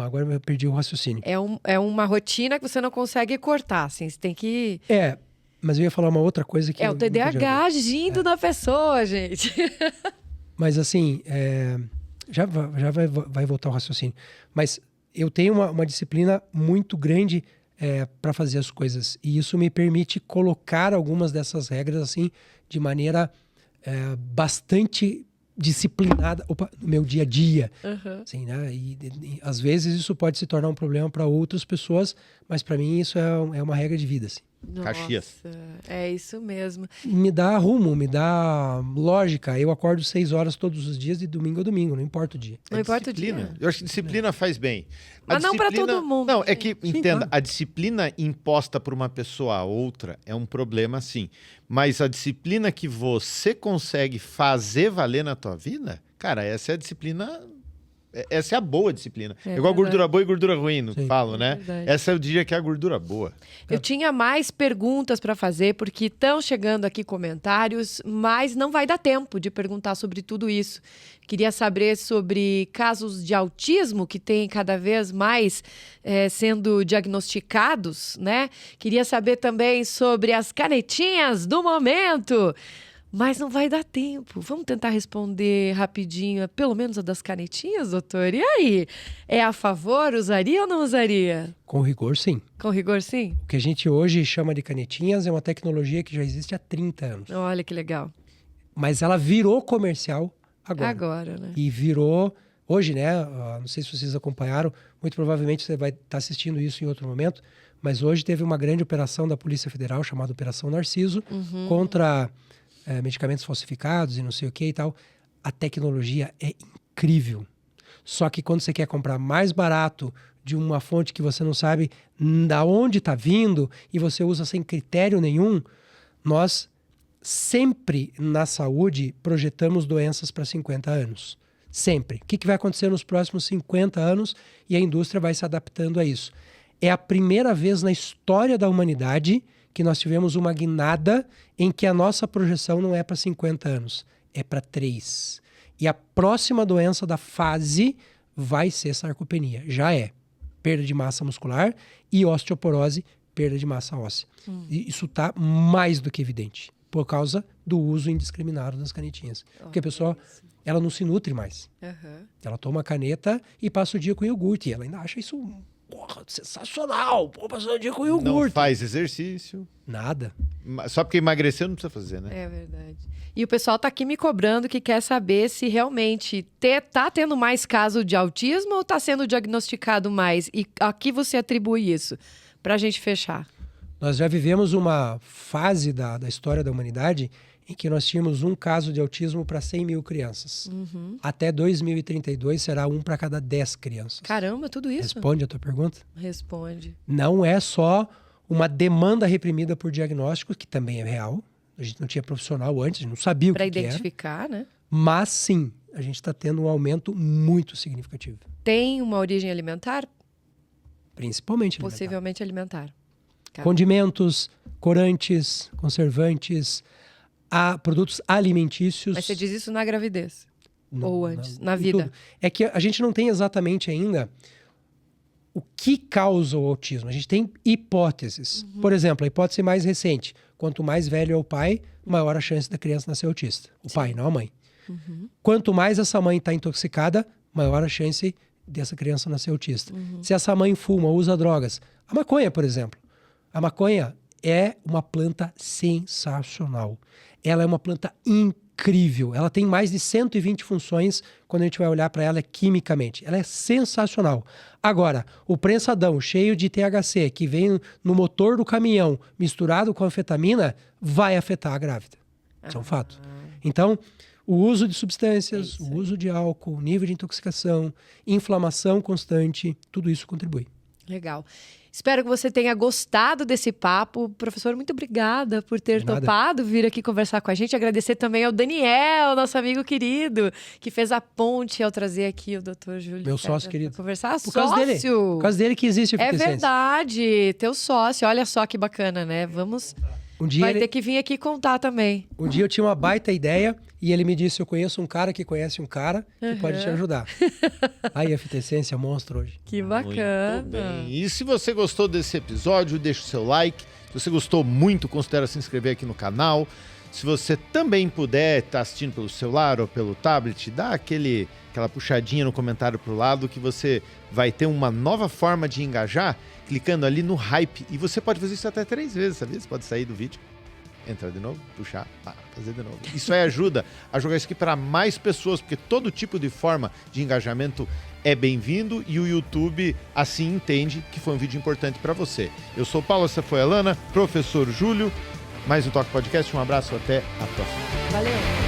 Agora eu perdi o raciocínio. É uma rotina que você não consegue cortar, assim. Você tem que... Mas eu ia falar uma outra coisa que... o TDAH agindo na pessoa, gente. Mas assim, já vai voltar o raciocínio. Mas eu tenho uma disciplina muito grande para fazer as coisas. E isso me permite colocar algumas dessas regras assim de maneira bastante disciplinada no meu dia a dia. Assim, né? E às vezes isso pode se tornar um problema para outras pessoas, mas para mim isso é uma regra de vida. Assim. Caxias. Nossa, é isso mesmo. Me dá rumo, me dá lógica. Eu acordo 6 horas todos os dias, de domingo a domingo, não importa o dia. Não importa o disciplina. dia. Eu acho que disciplina faz bem. Mas não pra todo mundo, Não, é que, Sim, entenda, claro. a disciplina imposta por uma pessoa a outra é um problema, sim. Mas a disciplina que você consegue fazer valer na tua vida, cara, essa é a disciplina... Essa é a boa disciplina. É Igual verdade. gordura boa e gordura ruim, não Sim. falo, né? verdade. Essa eu diria que é a gordura boa. Eu tinha mais perguntas para fazer, porque estão chegando aqui comentários, mas não vai dar tempo de perguntar sobre tudo isso. Queria saber sobre casos de autismo que tem cada vez mais sendo diagnosticados, né? Queria saber também sobre as canetinhas do momento. Mas não vai dar tempo. Vamos tentar responder rapidinho, pelo menos a das canetinhas, doutor? E aí? É a favor? Usaria ou não usaria? Com rigor, sim. Com rigor, sim? O que a gente hoje chama de canetinhas é uma tecnologia que já existe há 30 anos. Olha que legal. Mas ela virou comercial agora. Agora, né? E virou... Hoje, né? Não sei se vocês acompanharam, muito provavelmente você vai estar assistindo isso em outro momento, mas hoje teve uma grande operação da Polícia Federal, chamada Operação Narciso, contra medicamentos falsificados e não sei o que e tal. A tecnologia é incrível. Só que quando você quer comprar mais barato de uma fonte que você não sabe da onde está vindo e você usa sem critério nenhum, nós sempre na saúde projetamos doenças para 50 anos. Sempre. O que vai acontecer nos próximos 50 anos e a indústria vai se adaptando a isso. É a primeira vez na história da humanidade que nós tivemos uma guinada em que a nossa projeção não é para 50 anos, é para 3. E a próxima doença da fase vai ser sarcopenia. Já é. Perda de massa muscular e osteoporose, perda de massa óssea. E isso está mais do que evidente, por causa do uso indiscriminado das canetinhas. Porque a pessoa, ela não se nutre mais. Ela toma a caneta e passa o dia com iogurte. E ela ainda acha isso... Porra, sensacional! Pô, passou o dia com iogurte. Não faz exercício. Nada. Só porque emagreceu não precisa fazer, né? É verdade. E o pessoal tá aqui me cobrando que quer saber se realmente tá tendo mais caso de autismo ou tá sendo diagnosticado mais? E a que você atribui isso? Pra gente fechar. Nós já vivemos uma fase da história da humanidade em que nós tínhamos um caso de autismo para 100 mil crianças. Até 2032 será 1 para cada 10 crianças. Caramba, tudo isso? Responde a tua pergunta? Responde. Não é só uma demanda reprimida por diagnósticos, que também é real. A gente não tinha profissional antes, a gente não sabia o que era. Para identificar, né? Mas sim, a gente está tendo um aumento muito significativo. Tem uma origem alimentar? Principalmente alimentar. Possivelmente alimentar. Condimentos, corantes, conservantes, produtos alimentícios. Mas você diz isso na gravidez? Não, ou antes? não, Na vida? tudo. É que a gente não tem exatamente ainda o que causa o autismo. A gente tem hipóteses. Por exemplo, a hipótese mais recente. Quanto mais velho é o pai, maior a chance da criança nascer autista. O pai, não a mãe. Quanto mais essa mãe está intoxicada, maior a chance dessa criança nascer autista. Se essa mãe fuma ou usa drogas. A maconha, por exemplo. A maconha é uma planta sensacional. Ela é uma planta incrível. Ela tem mais de 120 funções quando a gente vai olhar para ela quimicamente. Ela é sensacional. Agora, o prensadão cheio de THC que vem no motor do caminhão misturado com anfetamina vai afetar a grávida. Isso é um fato. Então, o uso de substâncias, o uso de álcool, nível de intoxicação, inflamação constante, tudo isso contribui. Legal. Espero que você tenha gostado desse papo. Professor, muito obrigada por ter topado vir aqui conversar com a gente. Agradecer também ao Daniel, nosso amigo querido, que fez a ponte ao trazer aqui o Dr. Júlio. Meu sócio querido. Conversar. Por causa dele que existe a É Fitecência. verdade. Teu sócio. Olha só que bacana, né? Vamos... Vai ter que vir aqui contar também. Um dia eu tinha uma baita ideia e ele me disse, eu conheço um cara que conhece um cara que pode te ajudar. Aí a Fitecência é monstro hoje. Que bacana. Muito bem. E se você gostou desse episódio, deixa o seu like. Se você gostou muito, considere se inscrever aqui no canal. Se você também puder estar assistindo pelo celular ou pelo tablet, dá aquela puxadinha no comentário pro lado que você vai ter uma nova forma de engajar clicando ali no hype. E você pode fazer isso até 3 vezes, sabia? Você pode sair do vídeo, entrar de novo, puxar, fazer de novo. Isso aí ajuda a jogar isso aqui para mais pessoas, porque todo tipo de forma de engajamento é bem-vindo e o YouTube assim entende que foi um vídeo importante para você. Eu sou Paulo, essa foi a Alana, professor Júlio, mais um Toque Podcast, um abraço, até a próxima. Valeu.